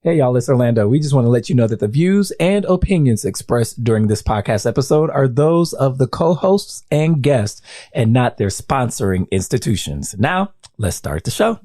Hey, y'all, it's Orlando. We just want to let you know that the views and opinions expressed during this podcast episode are those of the co-hosts and guests and not their sponsoring institutions. Now, let's start the show.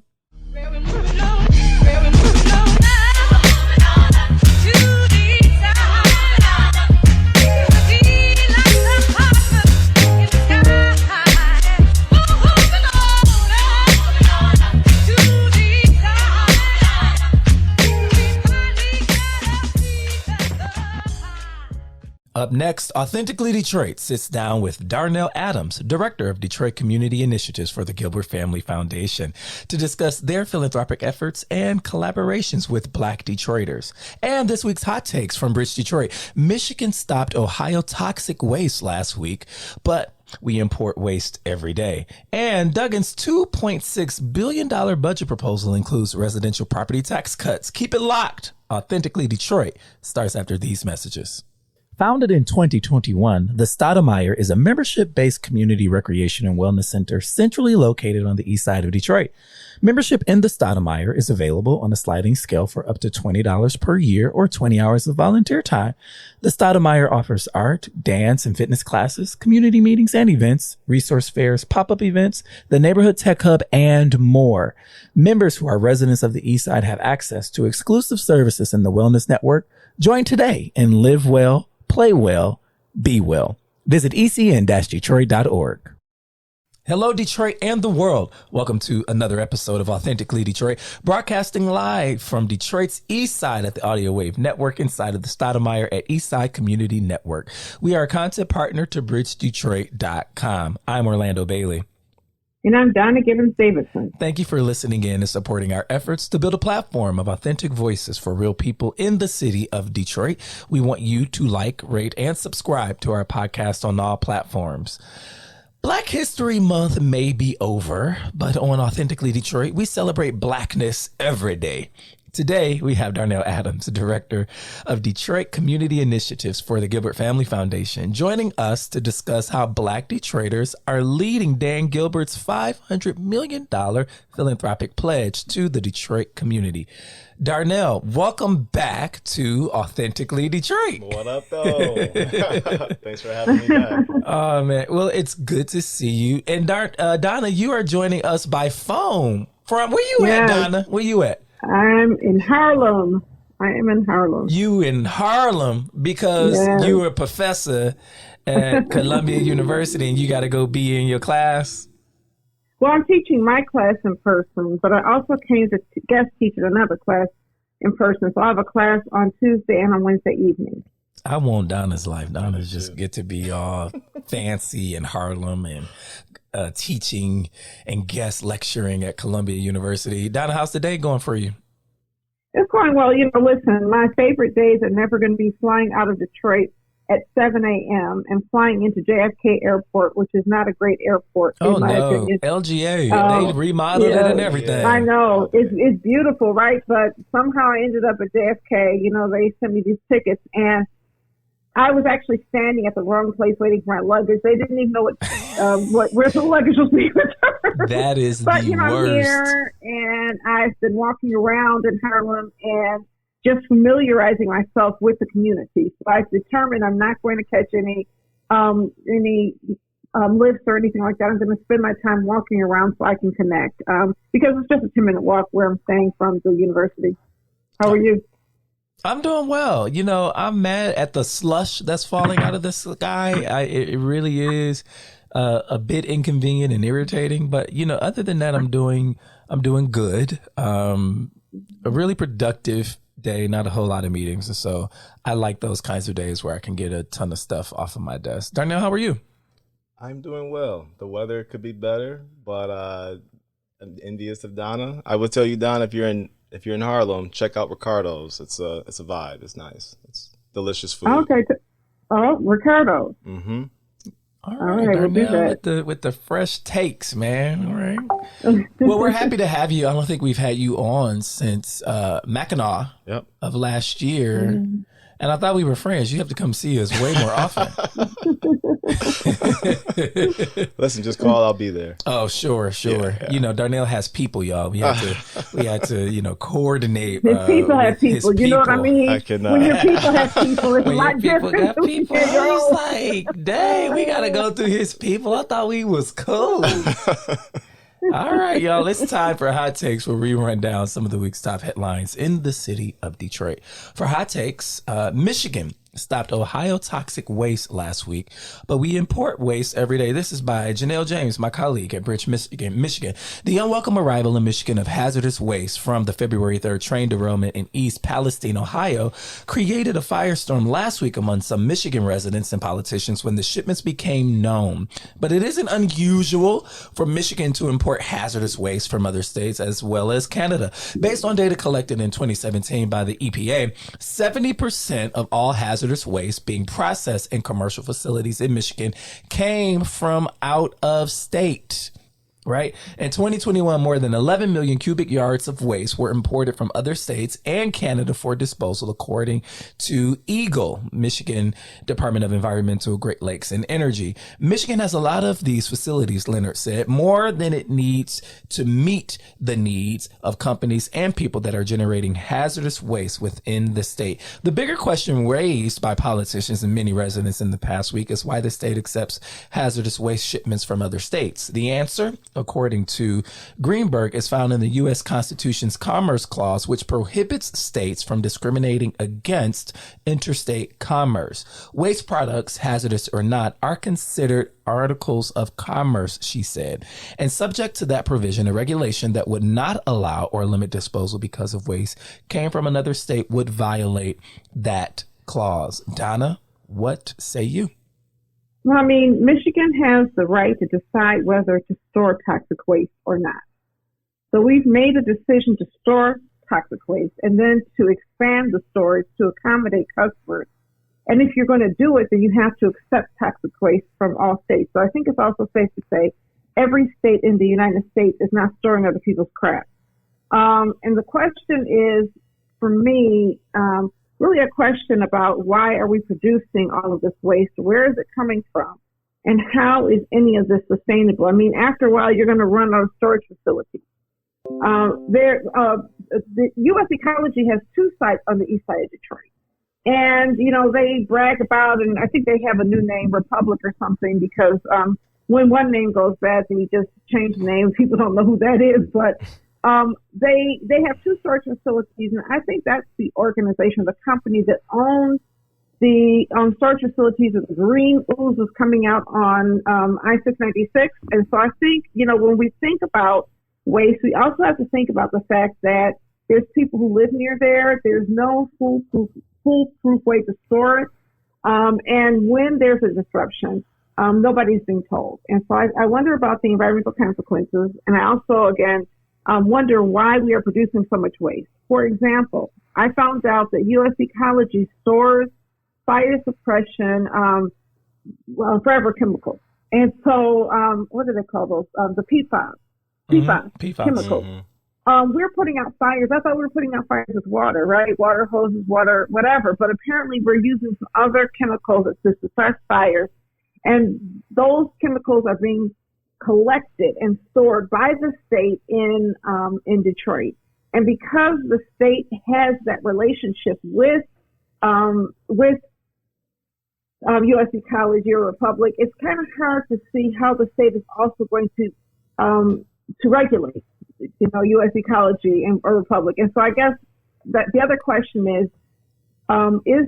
Up next, Authentically Detroit sits down with Darnell Adams, Director of Detroit Community Initiatives for the Gilbert Family Foundation, to discuss their philanthropic efforts and collaborations with Black Detroiters. And this week's hot takes from Bridge Detroit. Michigan stopped Ohio toxic waste last week, but we import waste every day. And Duggan's $2.6 billion budget proposal includes residential property tax cuts. Keep it locked. Authentically Detroit starts after these messages. Founded in 2021, the Stoudemire is a membership-based community recreation and wellness center centrally located on the east side of Detroit. Membership in the Stoudemire is available on a sliding scale for up to $20 per year or 20 hours of volunteer time. The Stoudemire offers art, dance, and fitness classes, community meetings and events, resource fairs, pop-up events, the neighborhood tech hub, and more. Members who are residents of the east side have access to exclusive services in the wellness network. Join today and live well, play well, be well. Visit ecn-detroit.org. Hello, Detroit and the world. Welcome to another episode of Authentically Detroit, broadcasting live from Detroit's East Side at the Audio Wave Network inside of the Stoudemire at Eastside Community Network. We are a content partner to bridgedetroit.com. I'm Orlando Bailey. And I'm Donna Davidson. Thank you for listening in and supporting our efforts to build a platform of authentic voices for real people in the city of Detroit. We want you to like, rate, and subscribe to our podcast on all platforms. Black History Month may be over, but on Authentically Detroit, we celebrate Blackness every day. Today, we have Darnell Adams, Director of Detroit Community Initiatives for the Gilbert Family Foundation, joining us to discuss how Black Detroiters are leading Dan Gilbert's $500 million philanthropic pledge to the Detroit community. Darnell, welcome back to Authentically Detroit. What up, though? Thanks for having me back. Oh, man. Well, it's good to see you. And Donna, you are joining us by phone. Where you at, Donna? Where you at? I'm in Harlem. I am in Harlem. You in Harlem because you were a professor at Columbia University and you got to go be in your class? Well, I'm teaching my class in person, but I also came to guest teach at another class in person. So I have a class on Tuesday and on Wednesday evening. I want Donna's life. Donna's just get to be all fancy in Harlem and teaching and guest lecturing at Columbia University. Donna, how's the day going for you? It's going well. Listen, my favorite days are never going to be flying out of Detroit at 7 a.m. and flying into JFK Airport, which is not a great airport. Oh, no. Opinion. LGA. They remodeled it and everything. I know. It's beautiful, right? But somehow I ended up at JFK. They sent me these tickets, and I was actually standing at the wrong place waiting for my luggage. They didn't even know where the luggage was being returned. That is but, the worst. I'm here, and I've been walking around in Harlem and just familiarizing myself with the community. So I've determined I'm not going to catch any lifts or anything like that. I'm going to spend my time walking around so I can connect because it's just a 10-minute walk where I'm staying from the university. How are you? I'm doing well. I'm mad at the slush that's falling out of the sky. It really is a bit inconvenient and irritating. But, other than that, I'm doing good. A really productive day, not a whole lot of meetings. And so I like those kinds of days where I can get a ton of stuff off of my desk. Darnell, how are you? I'm doing well. The weather could be better, but I'm envious of Donna. I would tell you, Donna, if you're in Harlem, check out Ricardo's. It's a vibe. It's nice. It's delicious food. Okay. Ricardo. Mm-hmm. All right, we'll do that. With the fresh takes, man. All right. Well, we're happy to have you. I don't think we've had you on since Mackinac of last year. Mm. And I thought we were friends. You have to come see us way more often. Listen, just call. I'll be there. Oh, sure. Yeah. You know, Darnell has people, y'all. We had to, coordinate. His people have people. You know what I mean? I cannot. When your people have people, it's a When lot your people different. got people, it's like, dang, we got to go through his people. I thought we was cool. All right, y'all. It's time for Hot Takes, where we run down some of the week's top headlines in the city of Detroit. For Hot Takes, Michigan stopped Ohio toxic waste last week, but we import waste every day. This is by Janelle James, my colleague at Bridge, Michigan. The unwelcome arrival in Michigan of hazardous waste from the February 3rd train derailment in East Palestine, Ohio, created a firestorm last week among some Michigan residents and politicians when the shipments became known. But it isn't unusual for Michigan to import hazardous waste from other states as well as Canada. Based on data collected in 2017 by the EPA, 70% of all hazardous waste being processed in commercial facilities in Michigan came from out of state. Right? In 2021, more than 11 million cubic yards of waste were imported from other states and Canada for disposal, according to EGLE, Michigan Department of Environmental, Great Lakes and Energy. Michigan has a lot of these facilities, Leonard said, more than it needs to meet the needs of companies and people that are generating hazardous waste within the state. The bigger question raised by politicians and many residents in the past week is why the state accepts hazardous waste shipments from other states. The answer, according to Greenberg, is found in the U.S. Constitution's Commerce Clause, which prohibits states from discriminating against interstate commerce. Waste products, hazardous or not, are considered articles of commerce, she said, and subject to that provision, a regulation that would not allow or limit disposal because of waste came from another state would violate that clause. Donna, what say you? Well, I mean, Michigan has the right to decide whether to store toxic waste or not. So we've made a decision to store toxic waste and then to expand the storage to accommodate customers. And if you're going to do it, then you have to accept toxic waste from all states. So I think it's also safe to say every state in the United States is not storing other people's crap. And the question is, for me, really a question about why are we producing all of this waste? Where is it coming from? And how is any of this sustainable? I mean, after a while, you're going to run out of storage facilities. The U.S. Ecology has two sites on the east side of Detroit. And, you know, they brag about, and I think they have a new name, Republic or something, because when one name goes bad, then you just change the name. People don't know who that is. But they have two storage facilities, and I think that's the organization, the company that owns the storage facilities of the green ooze is coming out on I-696. And so I think, you know, when we think about waste, we also have to think about the fact that there's people who live near there. There's no foolproof way to store it. And when there's a disruption, nobody's being told. And so I wonder about the environmental consequences. And I also, again, wonder why we are producing so much waste. For example, I found out that U.S. Ecology stores fire suppression, forever chemicals. And so, what do they call those? The PFAS chemicals. Mm-hmm. We're putting out fires. I thought we were putting out fires with water, right? Water hoses, water, whatever. But apparently we're using some other chemicals to suppress fires. And those chemicals are being collected and stored by the state in Detroit. And because the state has that relationship with U.S. Ecology or Republic, it's kind of hard to see how the state is also going to regulate, you know, U.S. Ecology or Republic. And so I guess that the other question is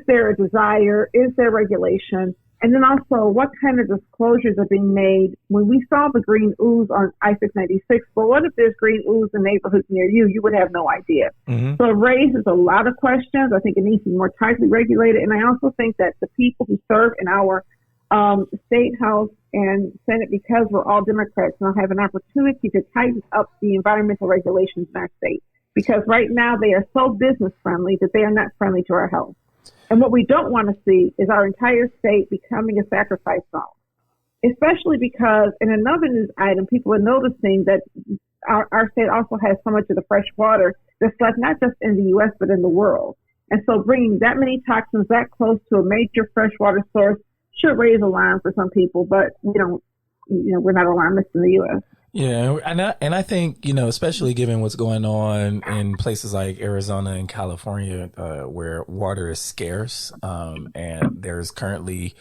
there a desire? Is there regulation? And then also, what kind of disclosures are being made when we saw the green ooze on I-696? But what if there's green ooze in neighborhoods near you? You would have no idea. Mm-hmm. So it raises a lot of questions. I think it needs to be more tightly regulated. And I also think that the people who serve in our state house and Senate, because we're all Democrats, now have an opportunity to tighten up the environmental regulations in our state. Because right now they are so business friendly that they are not friendly to our health. And what we don't want to see is our entire state becoming a sacrifice zone, especially because in another news item, people are noticing that our state also has so much of the fresh water that's left not just in the U.S., but in the world. And so bringing that many toxins that close to a major freshwater source should raise alarm for some people, but we don't, we're not alarmists in the U.S. Yeah, and I think, especially given what's going on in places like Arizona and California, where water is scarce, and there's currently,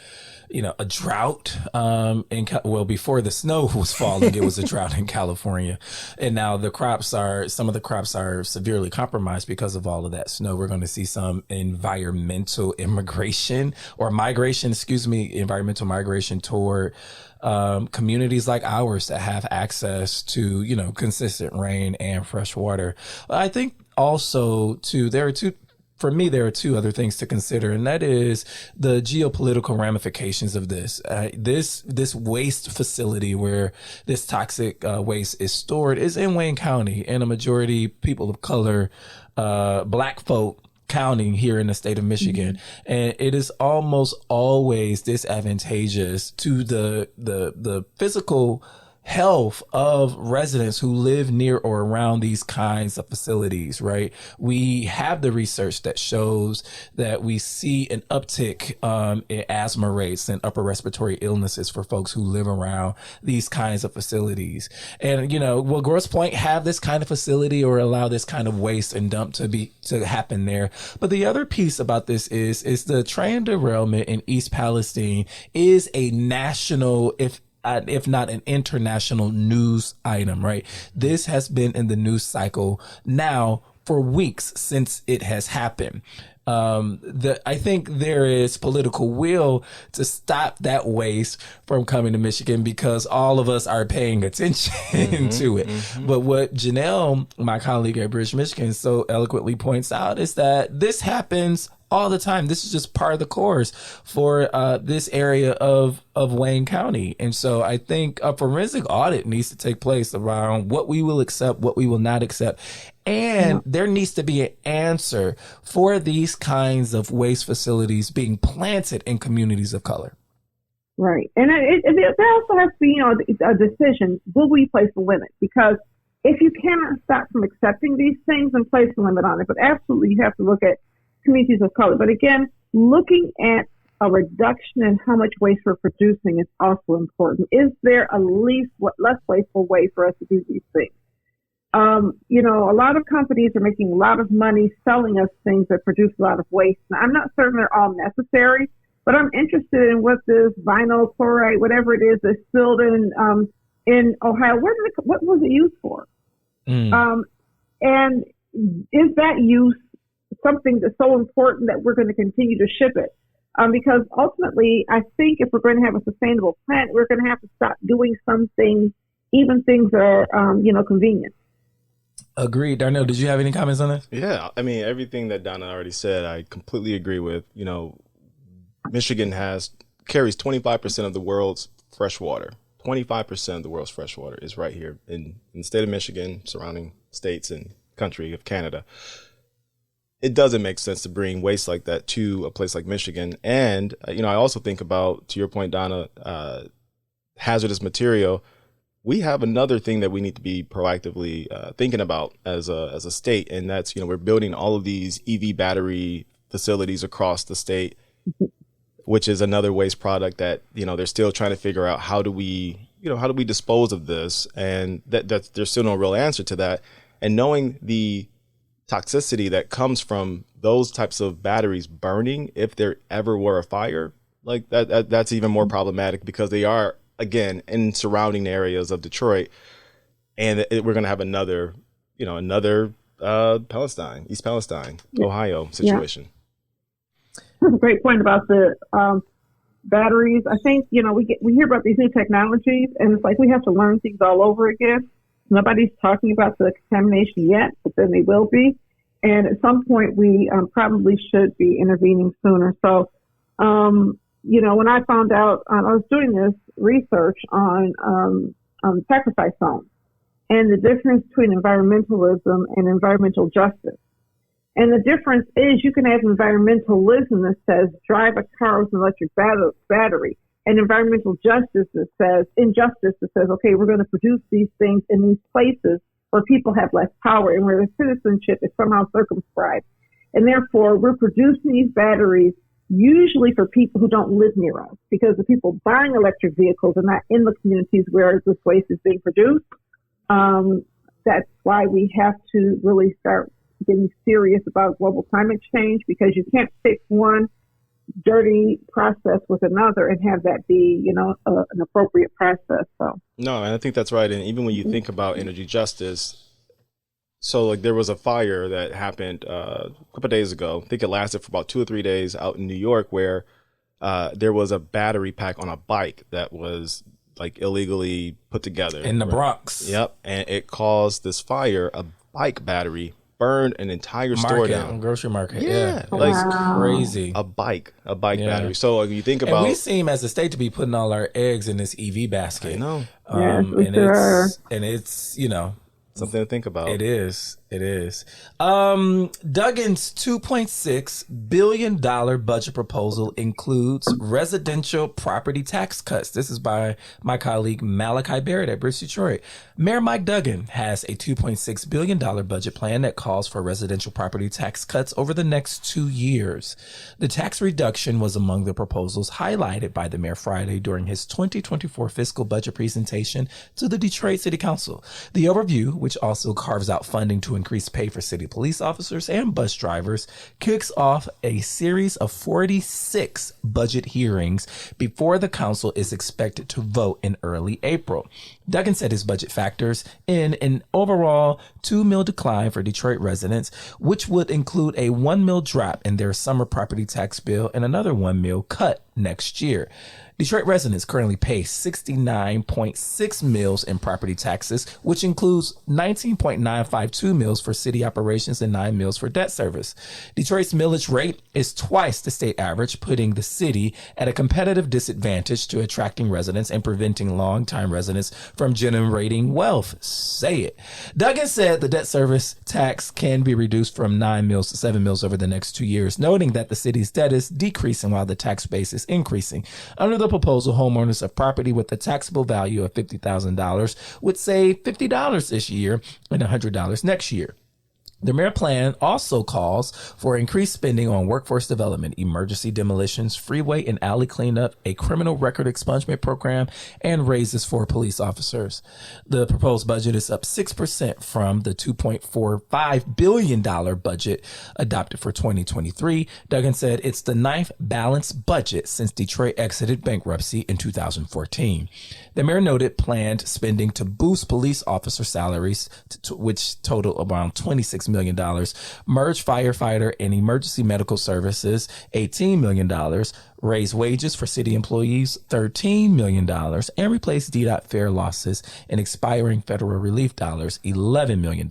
a drought. Before the snow was falling, it was a drought in California, and now some of the crops are severely compromised because of all of that snow. We're going to see some environmental environmental migration toward communities like ours that have access to, consistent rain and fresh water. I think also too, there are two other things to consider, and that is the geopolitical ramifications of this. This waste facility where this toxic waste is stored is in Wayne County, and a majority people of color, Black folk, counting here in the state of Michigan. Mm-hmm. And it is almost always disadvantageous to the physical health of residents who live near or around these kinds of facilities, right? We have the research that shows that we see an uptick in asthma rates and upper respiratory illnesses for folks who live around these kinds of facilities. And, will Grosse Pointe have this kind of facility or allow this kind of waste and dump to happen there? But the other piece about this is the train derailment in East Palestine is a national, if not an international news item, right? This has been in the news cycle now for weeks since it has happened. I think there is political will to stop that waste from coming to Michigan because all of us are paying attention to it. Mm-hmm. But what Janelle, my colleague at Bridge Michigan, so eloquently points out is that this happens all the time. This is just part of the course for this area of Wayne County. And so I think a forensic audit needs to take place around what we will accept, what we will not accept. And there needs to be an answer for these kinds of waste facilities being planted in communities of color. Right. And there also has to be, a decision. Will we place a limit? Because if you cannot stop from accepting these things, then place a limit on it. But absolutely, you have to look at communities of color. But again, looking at a reduction in how much waste we're producing is also important. Is there a less wasteful way for us to do these things? A lot of companies are making a lot of money selling us things that produce a lot of waste. Now, I'm not certain they're all necessary, but I'm interested in what this vinyl chloride, whatever it is, that's spilled in Ohio. What was it used for? And is that use something that's so important that we're going to continue to ship it? Because ultimately, I think if we're going to have a sustainable planet, we're going to have to stop doing some things, even things that are, convenient. Agreed. Darnell, did you have any comments on this? Yeah, I mean, everything that Donna already said, I completely agree with. Michigan carries 25% of the world's fresh water. 25% of the world's fresh water is right here in the state of Michigan, surrounding states and country of Canada. It doesn't make sense to bring waste like that to a place like Michigan. And, I also think about, to your point, Donna, hazardous material. We have another thing that we need to be proactively thinking about as a state, and that's, we're building all of these EV battery facilities across the state, which is another waste product that, they're still trying to figure out how do we dispose of this, and that there's still no real answer to that. And knowing the toxicity that comes from those types of batteries burning, if there ever were a fire, like that's even more problematic because they are, again, in surrounding areas of Detroit, and we're going to have another Palestine, East Palestine, Ohio situation. That's a great point about the batteries. I think, we hear about these new technologies, and it's like we have to learn things all over again. Nobody's talking about the contamination yet, but then they will be. And at some point, we probably should be intervening sooner. So, when I found out, I was doing this research on sacrifice zones and the difference between environmentalism and environmental justice. And the difference is you can have environmentalism that says drive a car with an electric battery, and environmental justice that says, okay, we're going to produce these things in these places where people have less power and where the citizenship is somehow circumscribed. And therefore, we're producing these batteries usually for people who don't live near us, because the people buying electric vehicles are not in the communities where this waste is being produced. That's why we have to really start getting serious about global climate change, because you can't fix one dirty process with another and have that be, an appropriate process. So no, and I think that's right. And even when you think about energy justice, so like there was a fire that happened a couple of days ago. I think it lasted for about 2 or 3 days out in New York, where there was a battery pack on a bike that was like illegally put together in the Bronx. Yep, and it caused this fire. A bike battery burned an entire store down. Grocery market. Yeah, like wow. Crazy. A bike battery. So like, you think about, and we seem as a state to be putting all our eggs in this EV basket. I know. And it's something to think about. It is. Duggan's $2.6 billion budget proposal includes residential property tax cuts. This is by my colleague Malachi Barrett at Bridge Detroit. Mayor Mike Duggan has a $2.6 billion budget plan that calls for residential property tax cuts over the next 2 years. The tax reduction was among the proposals highlighted by the mayor Friday during his 2024 fiscal budget presentation to the Detroit City Council. The overview, which also carves out funding to increase pay for city police officers and bus drivers, kicks off a series of 46 budget hearings before the council is expected to vote in early April. Duggan said his budget factors in an overall $2 million decline for Detroit residents, which would include a $1 million drop in their summer property tax bill and another $1 million cut next year. Detroit residents currently pay $69.6 million in property taxes, which includes $19.952 million for city operations and $9 million for debt service. Detroit's millage rate is twice the state average, putting the city at a competitive disadvantage to attracting residents and preventing longtime residents from generating wealth. Say it. Duggan said the debt service tax can be reduced from $9 million to $7 million over the next 2 years, noting that the city's debt is decreasing while the tax base is increasing. Under the proposal, homeowners of property with a taxable value of $50,000 would save $50 this year and $100 next year. The mayor plan also calls for increased spending on workforce development, emergency demolitions, freeway and alley cleanup, a criminal record expungement program, and raises for police officers. The proposed budget is up 6% from the $2.45 billion budget adopted for 2023. Duggan said it's the ninth balanced budget since Detroit exited bankruptcy in 2014. The mayor noted planned spending to boost police officer salaries, which total around $26 million, merge firefighter and emergency medical services, $18 million, raise wages for city employees, $13 million, and replace DDOT fare losses and expiring federal relief dollars, $11 million.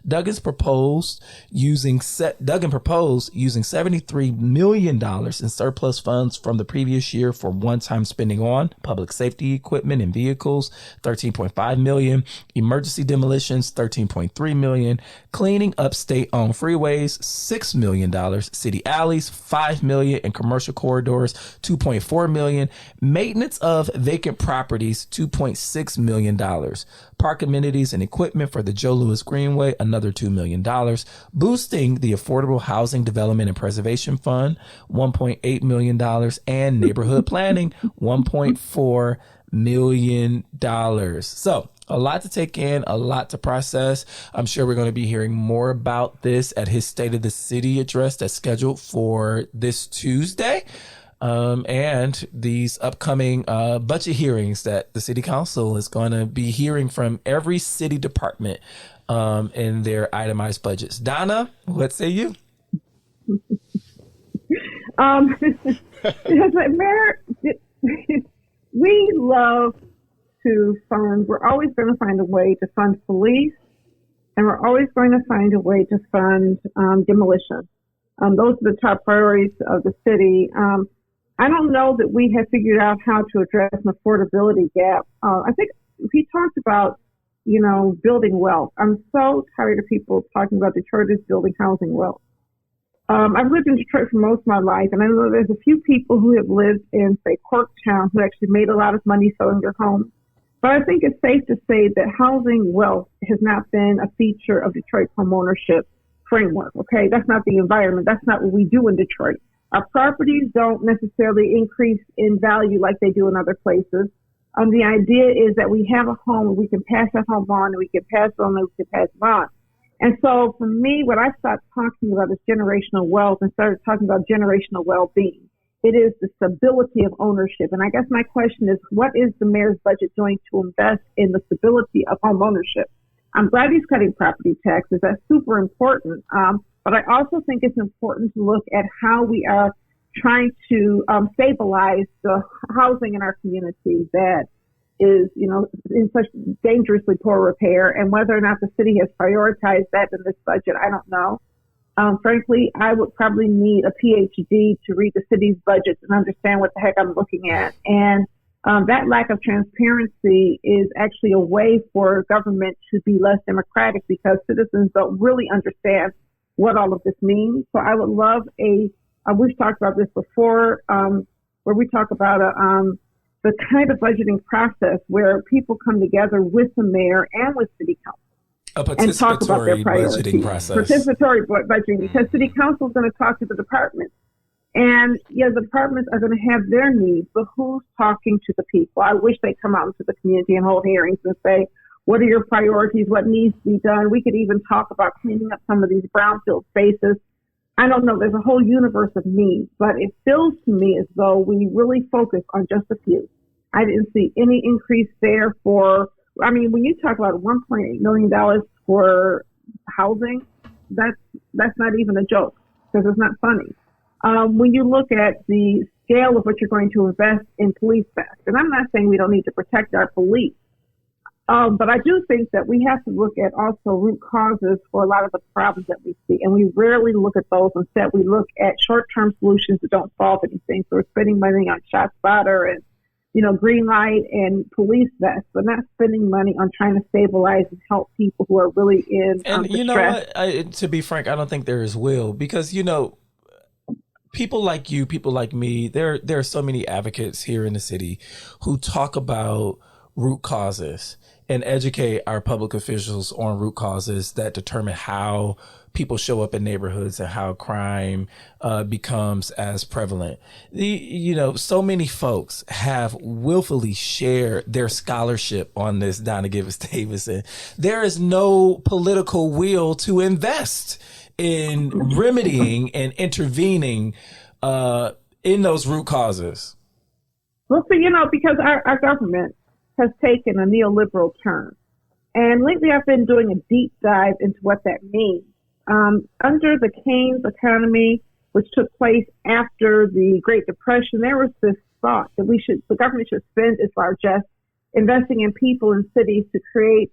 Duggan proposed using $73 million in surplus funds from the previous year for one-time spending on public safety equipment and vehicles, $13.5 million, emergency demolitions, $13.3 million, cleaning up state-owned freeways, $6 million, city alleys, $5 million, and commercial corridors, $2.4 million, maintenance of vacant properties, $2.6 million, park amenities and equipment for the Joe Louis Greenway, another $2 million, boosting the Affordable Housing Development and Preservation Fund, $1.8 million, and neighborhood planning, $1.4 million. So a lot to take in, a lot to process. I'm sure we're going to be hearing more about this at his State of the City address that's scheduled for this Tuesday. And these upcoming budget hearings that the city council is going to be hearing from every city department in their itemized budgets. Donna, what say you? Mayor, we love to fund, we're always going to find a way to fund police, and we're always going to find a way to fund demolition. Those are the top priorities of the city. I don't know that we have figured out how to address an affordability gap. I think he talked about, building wealth. I'm so tired of people talking about Detroit as building housing wealth. I've lived in Detroit for most of my life, and I know there's a few people who have lived in, say, Corktown, who actually made a lot of money selling their homes. But I think it's safe to say that housing wealth has not been a feature of Detroit's homeownership framework. Okay, that's not the environment. That's not what we do in Detroit. Our properties don't necessarily increase in value like they do in other places. The idea is that we have a home and we can pass that home on, and we can pass it on, and we can pass it on. And so for me, what I stopped talking about is generational wealth and started talking about generational well-being. It is the stability of ownership. And I guess my question is, what is the mayor's budget doing to invest in the stability of home ownership? I'm glad he's cutting property taxes. That's super important. But I also think it's important to look at how we are trying to stabilize the housing in our community that is, in such dangerously poor repair, and whether or not the city has prioritized that in this budget, I don't know. Frankly, I would probably need a PhD to read the city's budgets and understand what the heck I'm looking at. And that lack of transparency is actually a way for government to be less democratic, because citizens don't really understand what all of this means. So I would love we've talked about this before, where we talk about the kind of budgeting process where people come together with the mayor and with city council. And talk about their priorities. Budgeting process. Participatory budgeting, because city council is going to talk to the departments. And the departments are going to have their needs, but who's talking to the people? I wish they'd come out into the community and hold hearings and say, what are your priorities? What needs to be done? We could even talk about cleaning up some of these brownfield spaces. I don't know. There's a whole universe of needs, but it feels to me as though we really focus on just a few. I didn't see any increase there when you talk about $1.8 million for housing, that's not even a joke, because it's not funny. When you look at the scale of what you're going to invest in police vest, and I'm not saying we don't need to protect our police, but I do think that we have to look at also root causes for a lot of the problems that we see, and we rarely look at those. Instead, we look at short-term solutions that don't solve anything. So we're spending money on ShotSpotter and green light and police vests, but not spending money on trying to stabilize and help people who are really in and distress. You know what? To be frank, I don't think there is will, because people like you, people like me, there are so many advocates here in the city who talk about root causes and educate our public officials on root causes that determine how people show up in neighborhoods and how crime becomes as prevalent. So many folks have willfully shared their scholarship on this, Donna Gilbert-Davison. There is no political will to invest in remedying and intervening in those root causes. Well, because our government has taken a neoliberal turn. And lately I've been doing a deep dive into what that means. Under the Keynes economy, which took place after the Great Depression, there was this thought that the government should spend its largesse investing in people and cities to create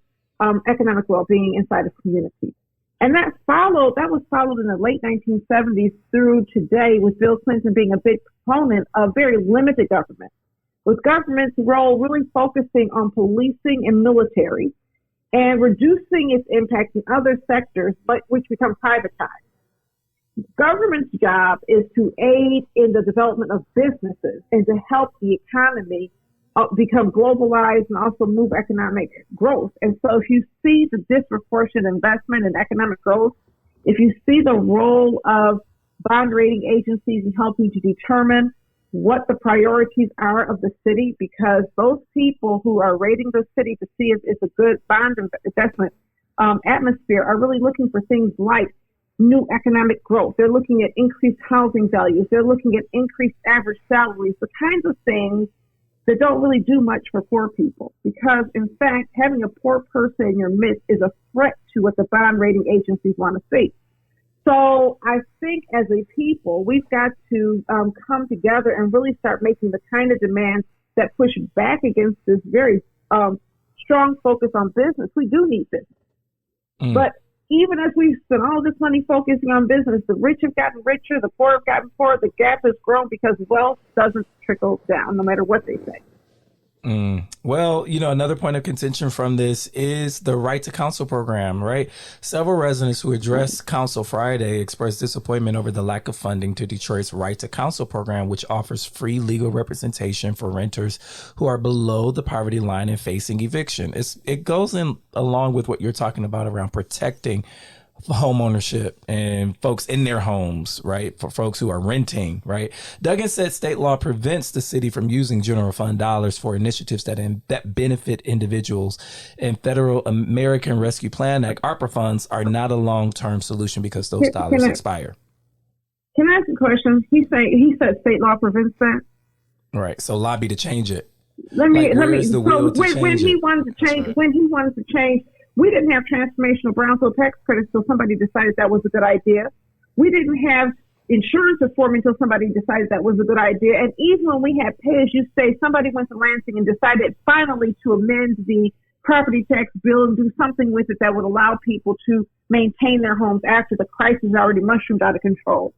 economic well-being inside of communities. And that was followed in the late 1970s through today, with Bill Clinton being a big proponent of very limited government, with government's role really focusing on policing and military and reducing its impact in other sectors, but which become privatized. Government's job is to aid in the development of businesses and to help the economy become globalized and also move economic growth. And so if you see the disproportionate investment in economic growth, if you see the role of bond rating agencies in helping to determine what the priorities are of the city, because those people who are rating the city to see if it's a good bond investment atmosphere are really looking for things like new economic growth. They're looking at increased housing values. They're looking at increased average salaries, the kinds of things that don't really do much for poor people. Because, in fact, having a poor person in your midst is a threat to what the bond rating agencies want to see. So I think as a people, we've got to come together and really start making the kind of demands that push back against this very strong focus on business. We do need business. But even as we spend all this money focusing on business, the rich have gotten richer, the poor have gotten poorer, the gap has grown because wealth doesn't trickle down, no matter what they say. Well, another point of contention from this is the Right to Counsel program, right? Several residents who addressed Council Friday expressed disappointment over the lack of funding to Detroit's Right to Counsel program, which offers free legal representation for renters who are below the poverty line and facing eviction. It goes in along with what you're talking about around protecting home ownership and folks in their homes, right? For folks who are renting, right? Duggan said state law prevents the city from using general fund dollars for initiatives that benefit individuals, and Federal American Rescue Plan Act ARPA funds are not a long-term solution because those dollars expire. Can I ask a question? He said state law prevents that. Right. So lobby to change it. Let me. So when he wanted to change, we didn't have transformational brownfield tax credits until somebody decided that was a good idea. We didn't have insurance reform until somebody decided that was a good idea. And even when we had pay as you say, somebody went to Lansing and decided finally to amend the property tax bill and do something with it that would allow people to maintain their homes after the crisis already mushroomed out of control.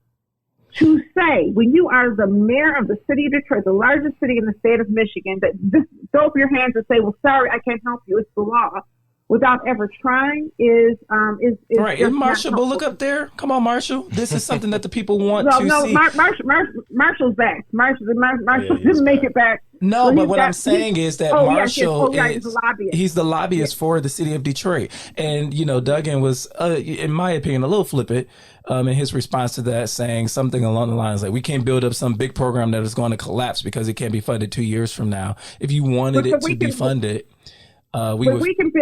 To say, when you are the mayor of the city of Detroit, the largest city in the state of Michigan, that just throw up your hands and say, well, sorry, I can't help you, it's the law, without ever trying is right. Is Marshall Bullock up there? Come on, Marshall. This is something that the people want to see. Marshall's back. Marshall didn't make it back. No, so but what I'm saying is that Marshall he's the lobbyist for the city of Detroit. And, Duggan was, in my opinion, a little flippant in his response to that, saying something along the lines like, we can't build up some big program that is going to collapse because it can't be funded 2 years from now. If you wanted it to be funded, we can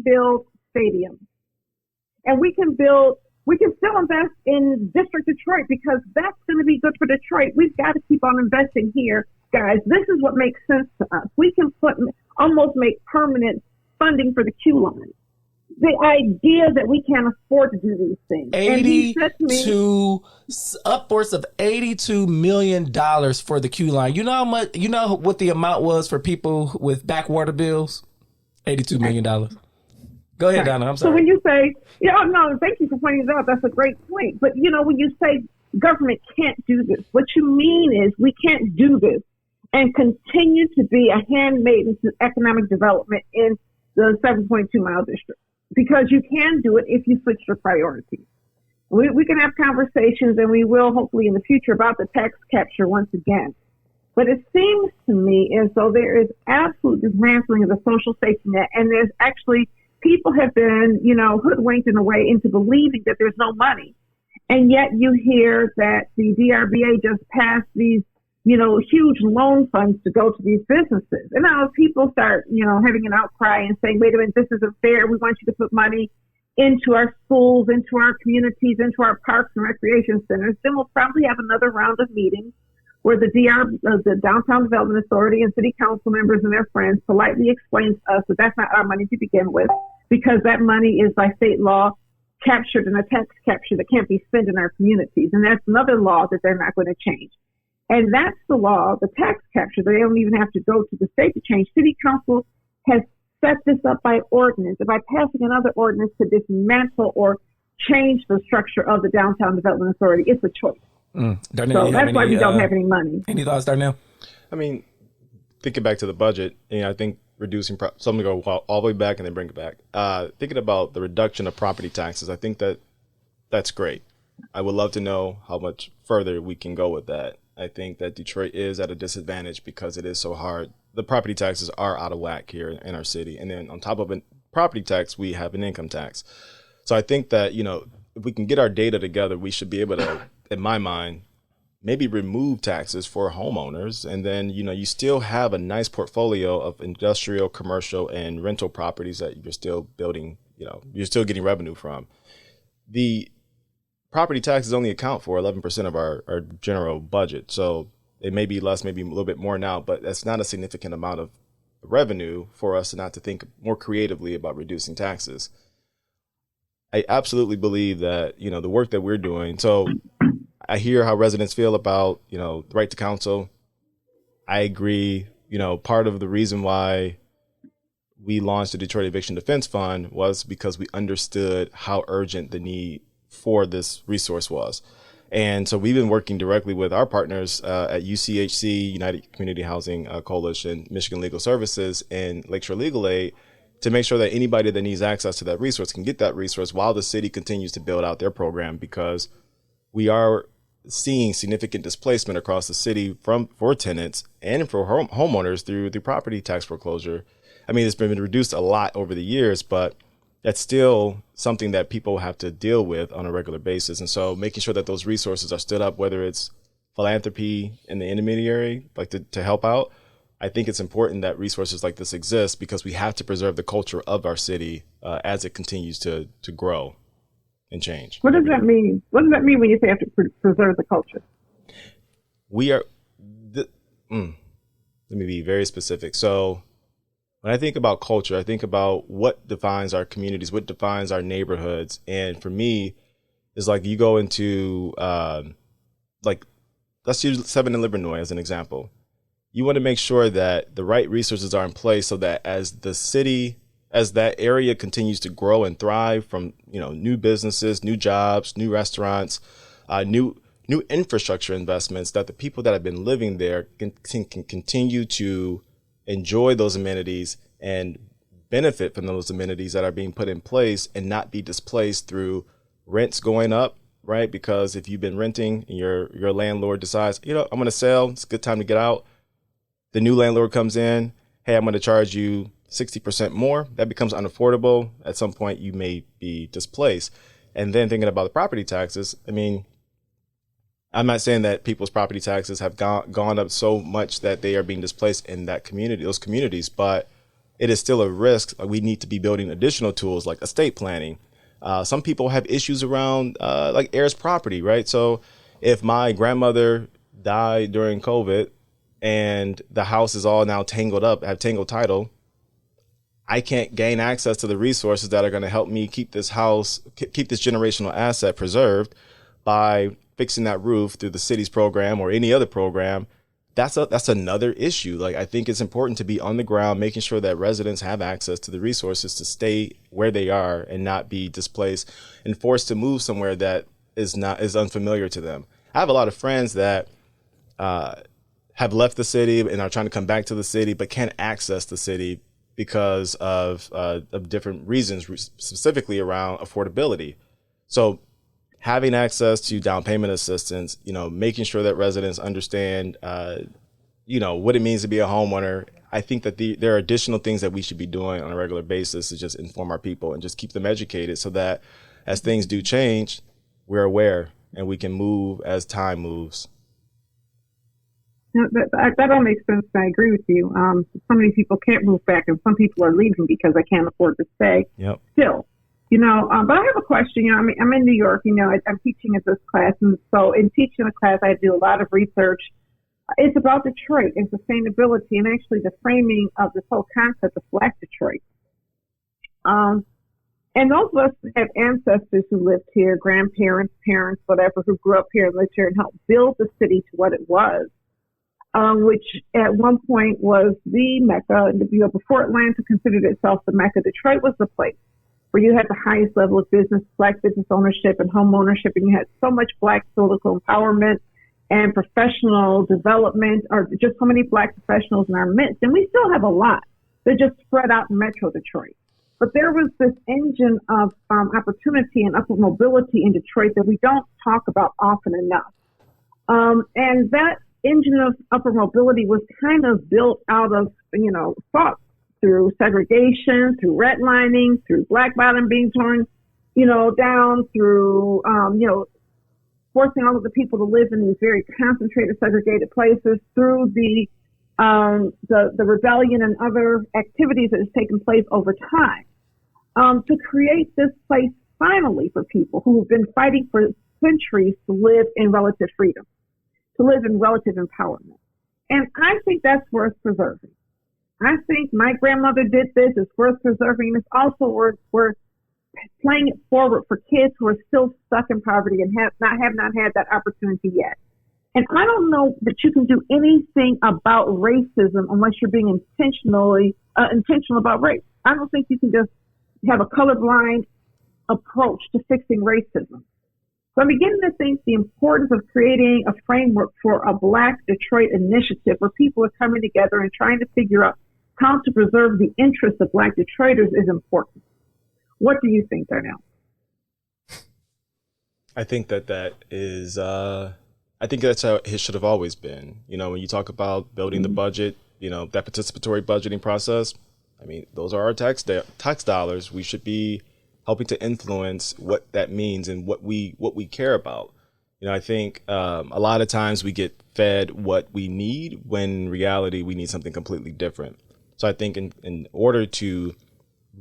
build stadiums, and we can still invest in District Detroit because that's going to be good for Detroit. We've got to keep on investing here, guys. This is what makes sense to us. We can almost make permanent funding for the Q line. The idea that we can't afford to do these things. Upwards of $82 million for the Q line. You know how much? You know what the amount was for people with backwater bills? $82 million. Go ahead, Donna. I'm sorry. So when you say, thank you for pointing it out. That's a great point. But, when you say government can't do this, what you mean is we can't do this and continue to be a handmaiden to economic development in the 7.2 mile district. Because you can do it if you switch your priorities. We can have conversations, and we will hopefully in the future, about the tax capture once again. But it seems to me as though there is absolute dismantling of the social safety net, and there's actually people have been, hoodwinked in a way into believing that there's no money. And yet you hear that the DRBA just passed these, huge loan funds to go to these businesses. And now people start, having an outcry and saying, wait a minute, this isn't fair. We want you to put money into our schools, into our communities, into our parks and recreation centers. Then we'll probably have another round of meetings where the Downtown Development Authority and city council members and their friends politely explain to us that that's not our money to begin with, because that money is by state law captured in a tax capture that can't be spent in our communities. And that's another law that they're not going to change. And that's the law, the tax capture. They don't even have to go to the state to change. City council has set this up by ordinance, and by passing another ordinance to dismantle or change the structure of the Downtown Development Authority. It's a choice. Darnell, so that's why we don't have any money. Any thoughts, Darnell? I mean, thinking back to the budget, I think reducing, so I'm going to go all the way back and then bring it back. Thinking about the reduction of property taxes, I think that's great. I would love to know how much further we can go with that. I think that Detroit is at a disadvantage because it is so hard. The property taxes are out of whack here in our city. And then on top of a property tax, we have an income tax. So I think that, if we can get our data together, we should be able to, in my mind, maybe remove taxes for homeowners. And then, you still have a nice portfolio of industrial, commercial, and rental properties that you're still building, you're still getting revenue from. The property taxes only account for 11% of our general budget. So it may be less, maybe a little bit more now, but that's not a significant amount of revenue for us not to think more creatively about reducing taxes. I absolutely believe that, the work that we're doing. So I hear how residents feel about, the right to counsel. I agree. Part of the reason why we launched the Detroit Eviction Defense Fund was because we understood how urgent the need for this resource was. And so we've been working directly with our partners at UCHC, United Community Housing Coalition, Michigan Legal Services, and Lakeshore Legal Aid to make sure that anybody that needs access to that resource can get that resource while the city continues to build out their program, because we are seeing significant displacement across the city for tenants and for homeowners through the property tax foreclosure. I mean, it's been reduced a lot over the years, but that's still something that people have to deal with on a regular basis. And so making sure that those resources are stood up, whether it's philanthropy in the intermediary, like to help out, I think it's important that resources like this exist because we have to preserve the culture of our city as it continues to grow and change. What does that mean? What does that mean when you say have to preserve the culture? We are, let me be very specific. So when I think about culture, I think about what defines our communities, what defines our neighborhoods. And for me, it's like you go into, like, let's use 7 in Livernois as an example. You want to make sure that the right resources are in place so that as the city, as that area continues to grow and thrive from, new businesses, new jobs, new restaurants, new infrastructure investments, that the people that have been living there can continue to enjoy those amenities and benefit from those amenities that are being put in place and not be displaced through rents going up, right? Because if you've been renting and your landlord decides, I'm going to sell, it's a good time to get out. The new landlord comes in, hey, I'm going to charge you 60% more. That becomes unaffordable. At some point, you may be displaced. And then thinking about the property taxes, I mean, I'm not saying that people's property taxes have gone up so much that they are being displaced in those communities, but it is still a risk. Like, we need to be building additional tools like estate planning. Some people have issues around like heirs property, right? So if my grandmother died during COVID and the house is all now tangled up, have tangled title, I can't gain access to the resources that are going to help me keep this house, keep this generational asset preserved by fixing that roof through the city's program or any other program. That's another issue. Like, I think it's important to be on the ground, making sure that residents have access to the resources to stay where they are and not be displaced and forced to move somewhere that is unfamiliar to them. I have a lot of friends that have left the city and are trying to come back to the city, but can't access the city because of different reasons, specifically around affordability. So having access to down payment assistance, making sure that residents understand, what it means to be a homeowner. I think that there are additional things that we should be doing on a regular basis to just inform our people and just keep them educated so that as things do change, we're aware and we can move as time moves. That all makes sense. I agree with you. So many people can't move back, and some people are leaving because they can't afford to stay. Yep. Still, but I have a question. I'm in New York. I'm teaching at this class, and so in teaching a class, I do a lot of research. It's about Detroit and sustainability, and actually the framing of this whole concept of Black Detroit. And those of us have ancestors who lived here, grandparents, parents, whatever, who grew up here and lived here and helped build the city to what it was. Which at one point was the Mecca. Before Atlanta considered itself the Mecca, Detroit was the place where you had the highest level of business, Black business ownership and home ownership, and you had so much Black political empowerment and professional development, or just so many Black professionals in our midst. And we still have a lot. They're just spread out in Metro Detroit. But there was this engine of opportunity and upward mobility in Detroit that we don't talk about often enough. And that engine of upper mobility was kind of built out of, thought through segregation, through redlining, through black bottom being torn, down, through, forcing all of the people to live in these very concentrated, segregated places, through the rebellion and other activities that has taken place over time, to create this place finally for people who have been fighting for centuries to live in relative freedom, to live in relative empowerment. And I think that's worth preserving. I think my grandmother did this. It's worth preserving. It's also worth playing it forward for kids who are still stuck in poverty and have not had that opportunity yet. And I don't know that you can do anything about racism unless you're being intentional about race. I don't think you can just have a colorblind approach to fixing racism. So I'm beginning to think the importance of creating a framework for a Black Detroit initiative where people are coming together and trying to figure out how to preserve the interests of Black Detroiters is important. What do you think, Darnell? I think that is, I think that's how it should have always been. When you talk about building the budget, that participatory budgeting process, I mean, those are our tax dollars. We should be helping to influence what that means and what we care about. I think a lot of times we get fed what we need when in reality we need something completely different. So I think in order to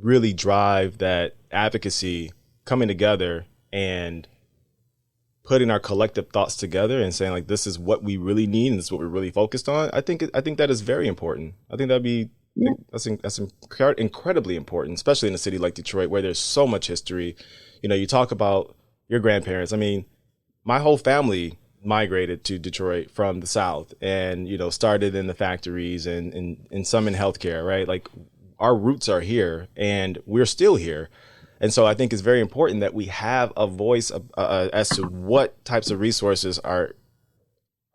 really drive that advocacy, coming together and putting our collective thoughts together and saying like, this is what we really need and this is what we're really focused on. I think that is very important. I think that's incredibly important, especially in a city like Detroit, where there's so much history. You talk about your grandparents. I mean, my whole family migrated to Detroit from the South and, started in the factories and some in healthcare, right? Like our roots are here and we're still here. And so I think it's very important that we have a voice as to what types of resources are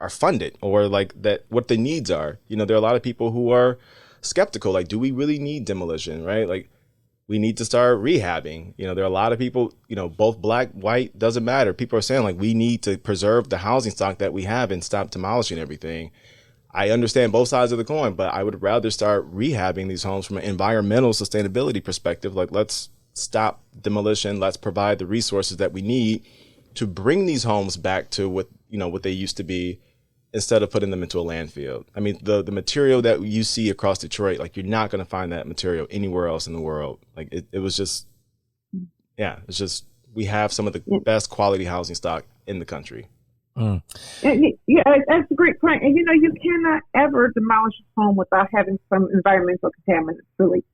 funded or like that, what the needs are. There are a lot of people who are skeptical, like, do we really need demolition, right? Like we need to start rehabbing. There are a lot of people, both black, white, doesn't matter. People are saying like, we need to preserve the housing stock that we have and stop demolishing everything. I understand both sides of the coin, but I would rather start rehabbing these homes from an environmental sustainability perspective. Like, let's stop demolition. Let's provide the resources that we need to bring these homes back to what they used to be, instead of putting them into a landfill. I mean, the material that you see across Detroit, like you're not going to find that material anywhere else in the world. Like it was just, it's just, we have some of the best quality housing stock in the country. Yeah, that's a great point. And you cannot ever demolish a home without having some environmental contaminants, really.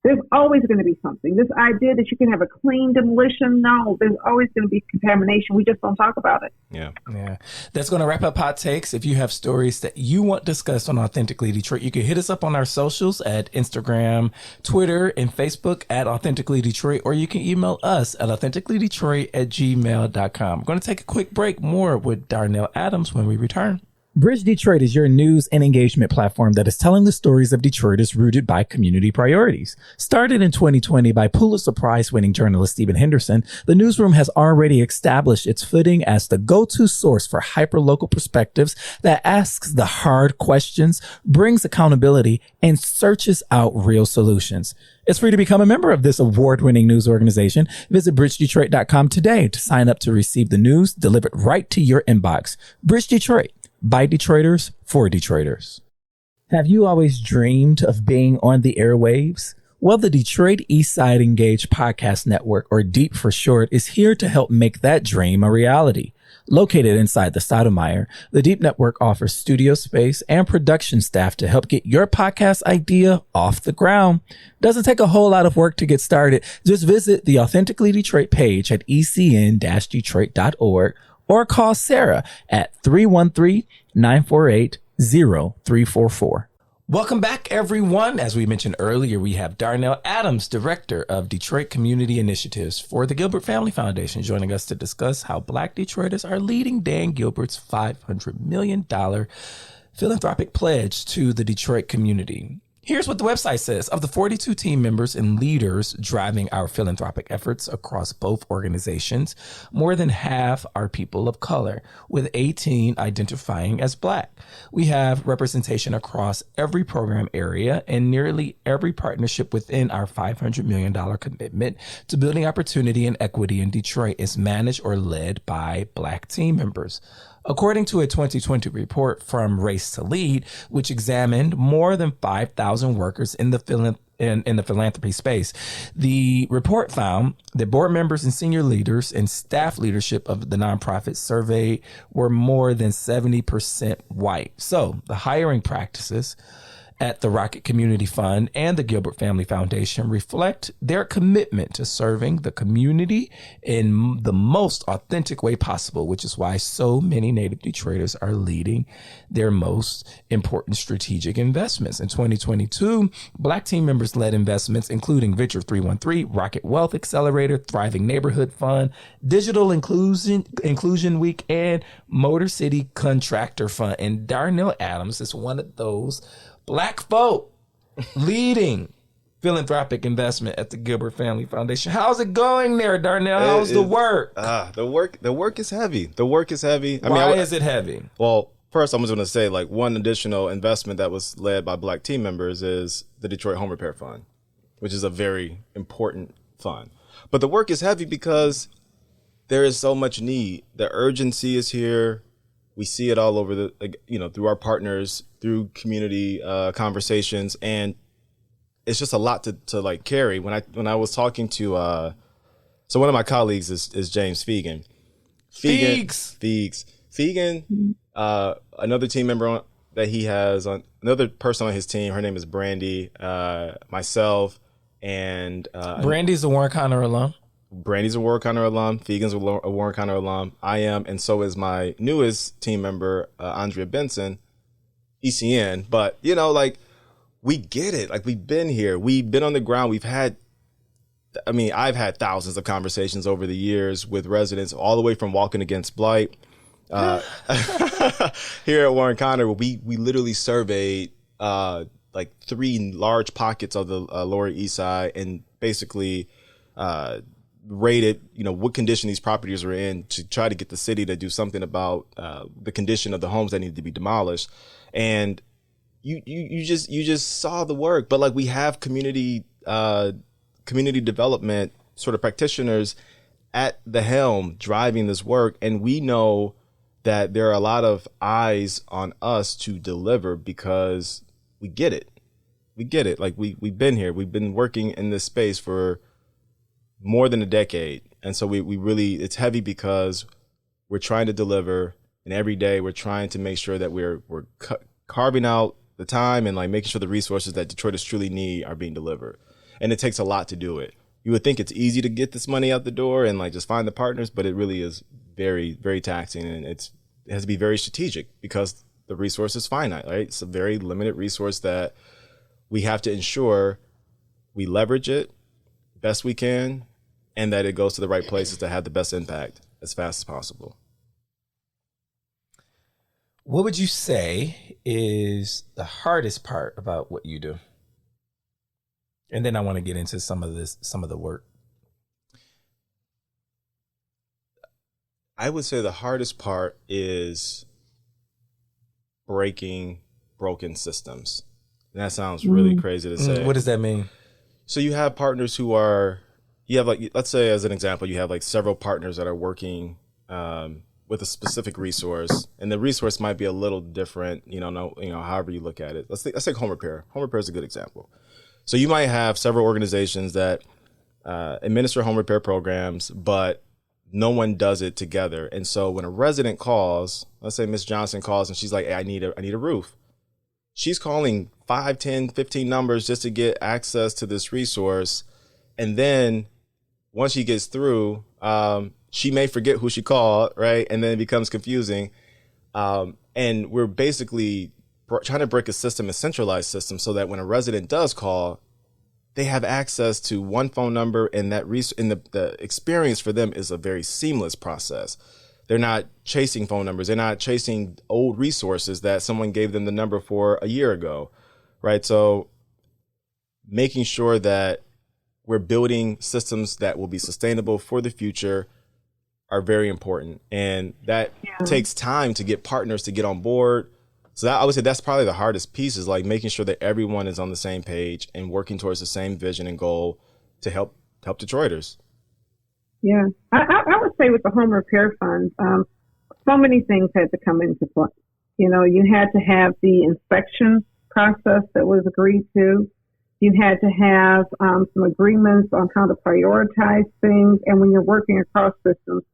There's always going to be something. This idea that you can have a clean demolition, no, there's always going to be contamination. We just don't talk about it. Yeah. That's going to wrap up Hot Takes. If you have stories that you want discussed on Authentically Detroit, you can hit us up on our socials at Instagram, Twitter, and Facebook at Authentically Detroit, or you can email us at authenticallydetroit@gmail.com. We're going to take a quick break. More with Darnell Adams when we return. Bridge Detroit is your news and engagement platform that is telling the stories of Detroiters rooted by community priorities. Started in 2020 by Pulitzer Prize-winning journalist Stephen Henderson, the newsroom has already established its footing as the go-to source for hyper-local perspectives that asks the hard questions, brings accountability, and searches out real solutions. It's free to become a member of this award-winning news organization. Visit bridgedetroit.com today to sign up to receive the news delivered right to your inbox. Bridge Detroit. By Detroiters, for Detroiters. Have you always dreamed of being on the airwaves? Well, the Detroit Eastside Engage Podcast Network, or DEEP for short, is here to help make that dream a reality. Located inside the Stoudemire, the DEEP Network offers studio space and production staff to help get your podcast idea off the ground. Doesn't take a whole lot of work to get started. Just visit the Authentically Detroit page at ecn-detroit.org or call Sarah at 313-948-0344. Welcome back, everyone. As we mentioned earlier, we have Darnell Adams, Director of Detroit Community Initiatives for the Gilbert Family Foundation, joining us to discuss how Black Detroiters are leading Dan Gilbert's $500 million philanthropic pledge to the Detroit community. Here's what the website says. Of the 42 team members and leaders driving our philanthropic efforts across both organizations, more than half are people of color, with 18 identifying as Black. We have representation across every program area and nearly every partnership within our $500 million commitment to building opportunity and equity in Detroit is managed or led by Black team members. According to a 2020 report from Race to Lead, which examined more than 5,000 workers in the philanthropy space, the report found that board members and senior leaders and staff leadership of the nonprofit surveyed were more than 70% white. So the hiring practices at the Rocket Community Fund and the Gilbert Family Foundation reflect their commitment to serving the community in the most authentic way possible, which is why so many native Detroiters are leading their most important strategic investments. In 2022, Black team members led investments, including Venture 313, Rocket Wealth Accelerator, Thriving Neighborhood Fund, Digital Inclusion Week, and Motor City Contractor Fund. And Darnell Adams is one of those Black folk leading philanthropic investment at the Gilbert Family Foundation. How's it going there, Darnell? How's the work? The work is heavy. The work is heavy. Why is it heavy? Well, first, I'm just going to say, like, one additional investment that was led by Black team members is the Detroit Home Repair Fund, which is a very important fund. But the work is heavy because there is so much need. The urgency is here. We see it all over through our partners, through community conversations, and it's just a lot to like carry. When I was talking to so one of my colleagues is James Fegan. Fegan, another team member that he has, another person on his team, her name is Brandy, myself, and Brandy's a Warren Connor alum. Brandy's a Warren Connor alum. Fegan's a Warren Connor alum. I am, and so is my newest team member, Andrea Benson, ECN. But, we get it. Like, we've been here. We've been on the ground. I've had thousands of conversations over the years with residents, all the way from walking against blight. Here at Warren Connor, we literally surveyed like 3 large pockets of the Lower East Side and basically rated, what condition these properties are in to try to get the city to do something about the condition of the homes that need to be demolished. And you just saw the work, but like we have community development sort of practitioners at the helm driving this work, and we know that there are a lot of eyes on us to deliver because we get it. Like we've been here. We've been working in this space for more than a decade. And so we really, it's heavy because we're trying to deliver, and every day we're trying to make sure that we're carving out the time and like making sure the resources that Detroiters truly need are being delivered. And it takes a lot to do it. You would think it's easy to get this money out the door and like just find the partners, but it really is very, very taxing, and it has to be very strategic because the resource is finite, right? It's a very limited resource that we have to ensure we leverage it best we can and that it goes to the right places to have the best impact as fast as possible. What would you say is the hardest part about what you do? And then I want to get into some of the work. I would say the hardest part is breaking broken systems. And that sounds really crazy to say. What does that mean? So you have partners you have like, let's say as an example, you have like several partners that are working with a specific resource, and the resource might be a little different, however you look at it. Let's take home repair. Home repair is a good example. So you might have several organizations that administer home repair programs, but no one does it together. And so when a resident calls, let's say Miss Johnson calls and she's like, hey, I need a roof. She's calling 5, 10, 15 numbers just to get access to this resource. And then once she gets through, she may forget who she called, right? And then it becomes confusing. And we're basically trying to break a system, a centralized system, so that when a resident does call, they have access to one phone number, and that the experience for them is a very seamless process. They're not chasing phone numbers. They're not chasing old resources that someone gave them the number for a year ago, right? So making sure that we're building systems that will be sustainable for the future are very important. And that takes time to get partners to get on board. So I would say that's probably the hardest piece, is like making sure that everyone is on the same page and working towards the same vision and goal to help Detroiters. Yeah, I would say with the home repair fund, so many things had to come into play. You had to have the inspection process that was agreed to. You had to have some agreements on how to prioritize things. And when you're working across systems,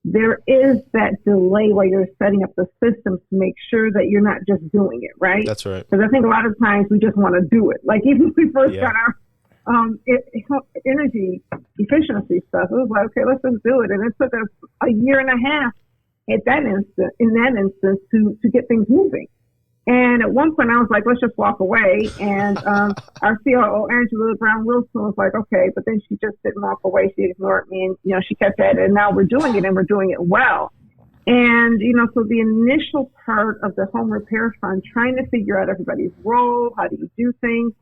there is that delay while you're setting up the systems to make sure that you're not just doing it, right? That's right. Because I think a lot of times we just want to do it. Like even when we first got our energy efficiency stuff, it was like, okay, let's just do it. And it took us a year and a half in that instance to get things moving. And at one point I was like, let's just walk away. And our COO, Angela Brown Wilson, was like, okay, but then she just didn't walk away. She ignored me, and, she kept at it. And now we're doing it, and we're doing it well. And, so the initial part of the home repair fund, trying to figure out everybody's role, how do you do things,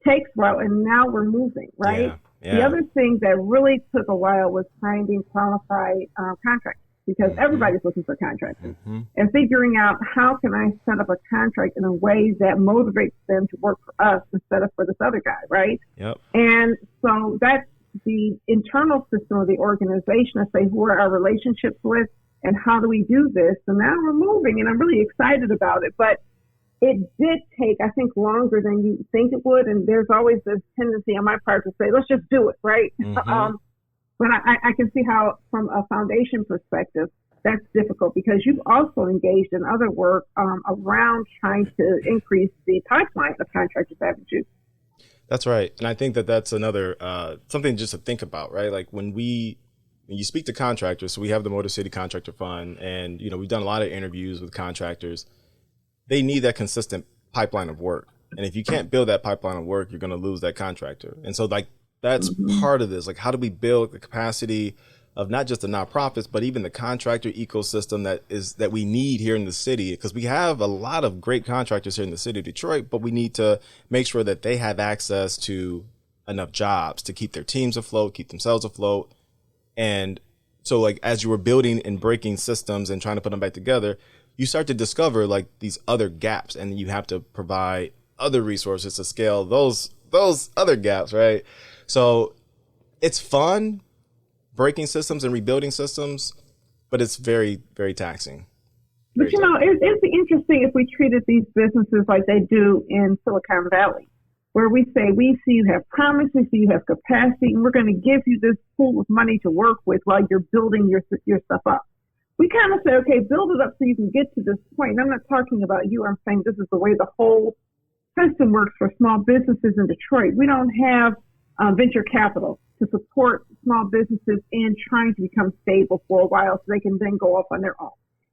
takes a while. And now we're moving, right? Yeah. The other thing that really took a while was finding qualified contractors, because everybody's looking for contractors, and figuring out how can I set up a contract in a way that motivates them to work for us instead of for this other guy, right? Yep. And so that's the internal system of the organization and say, who are our relationships with and how do we do this? And now we're moving and I'm really excited about it. But it did take, I think, longer than you think it would. And there's always this tendency on my part to say, let's just do it, right? Mm-hmm. But I can see how, from a foundation perspective, that's difficult because you've also engaged in other work around trying to increase the pipeline of contractors, haven't you? That's right. And I think that that's another something just to think about, right? Like when you speak to contractors, so we have the Motor City Contractor Fund, and we've done a lot of interviews with contractors. They need that consistent pipeline of work. And if you can't build that pipeline of work, you're going to lose that contractor. And so like that's part of this. Like, how do we build the capacity of not just the nonprofits, but even the contractor ecosystem that we need here in the city? Because we have a lot of great contractors here in the city of Detroit, but we need to make sure that they have access to enough jobs to keep their teams afloat, keep themselves afloat. And so like, as you were building and breaking systems and trying to put them back together, you start to discover like these other gaps, and you have to provide other resources to scale those other gaps, right? So it's fun breaking systems and rebuilding systems, but it's very, very taxing. But it'd be interesting if we treated these businesses like they do in Silicon Valley, where we say, we see you have promise, we see you have capacity, and we're going to give you this pool of money to work with while you're building your stuff up. We kind of say, okay, build it up so you can get to this point. And I'm not talking about you. I'm saying this is the way the whole system works for small businesses in Detroit. We don't have venture capital to support small businesses in trying to become stable for a while so they can then go off on their own.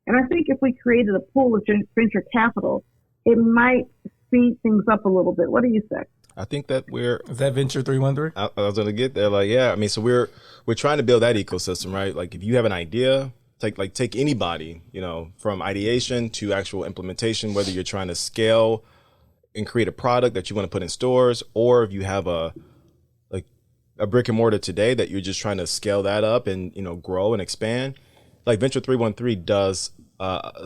And I think if we created a pool of venture capital, it might speed things up a little bit. What do you say? I think that is that Venture 313? I was going to get there. Like, yeah, I mean, so we're trying to build that ecosystem, right? Like, if you have an idea, take anybody, from ideation to actual implementation, whether you're trying to scale and create a product that you want to put in stores, or if you have a brick and mortar today that you're just trying to scale that up and, grow and expand. Like Venture 313 does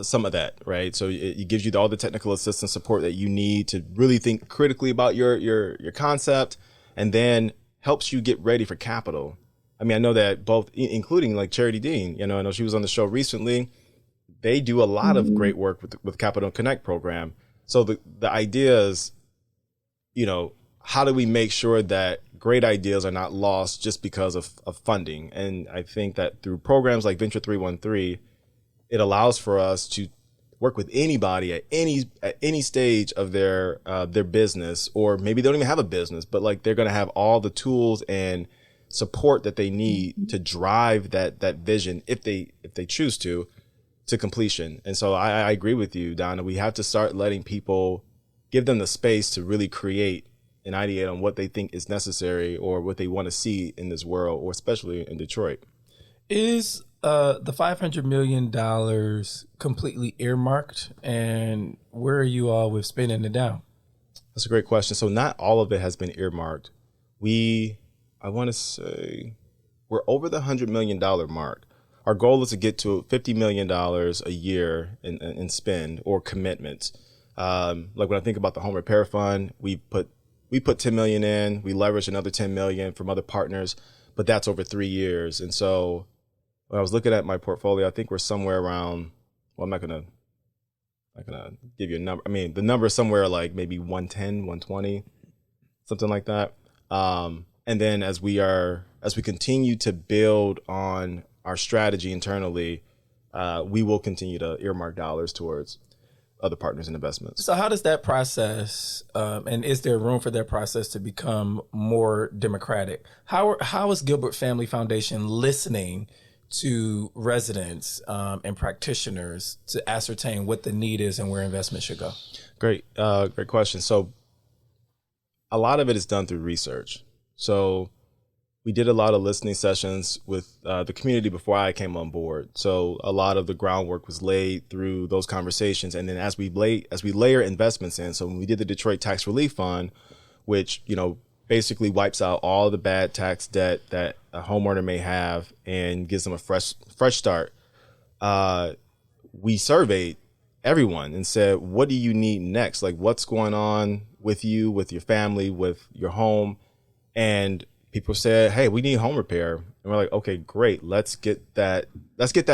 some of that, right? So it gives you all the technical assistance support that you need to really think critically about your concept, and then helps you get ready for capital. I mean, I know that both, including like Charity Dean, I know she was on the show recently. They do a lot of great work with Capital Connect program. So the idea is, how do we make sure that great ideas are not lost just because of funding? And I think that through programs like Venture 313, it allows for us to work with anybody at any stage of their business, or maybe they don't even have a business, but like they're going to have all the tools and support that they need to drive that vision, if they choose to completion. And so I agree with you, Donna. We have to start letting people, give them the space to really create and ideate on what they think is necessary or what they want to see in this world, or especially in Detroit. Is the $500 million completely earmarked, and where are you all with spending it down? That's a great question. So not all of it has been earmarked. I want to say we're over the $100 million mark. Our goal is to get to $50 million a year in spend or commitments. Like when I think about the home repair fund, we put $10 million in, we leveraged another $10 million from other partners, but that's over 3 years. And so when I was looking at my portfolio, I think we're somewhere around, well, I'm not gonna give you a number. I mean, the number is somewhere like maybe 110, 120, something like that. And then as we continue to build on our strategy internally, we will continue to earmark dollars towards other partners and investments. So how does that process, and is there room for that process to become more democratic? How is Gilbert Family Foundation listening to residents and practitioners to ascertain what the need is and where investment should go? Great question. So a lot of it is done through research. So we did a lot of listening sessions with the community before I came on board. So a lot of the groundwork was laid through those conversations. And then as we layer investments in, so when we did the Detroit Tax Relief Fund, which, basically wipes out all the bad tax debt that a homeowner may have and gives them a fresh start, we surveyed everyone and said, what do you need next? Like, what's going on with you, with your family, with your home? And people said, hey, we need home repair. And we're like, okay, great. Let's get that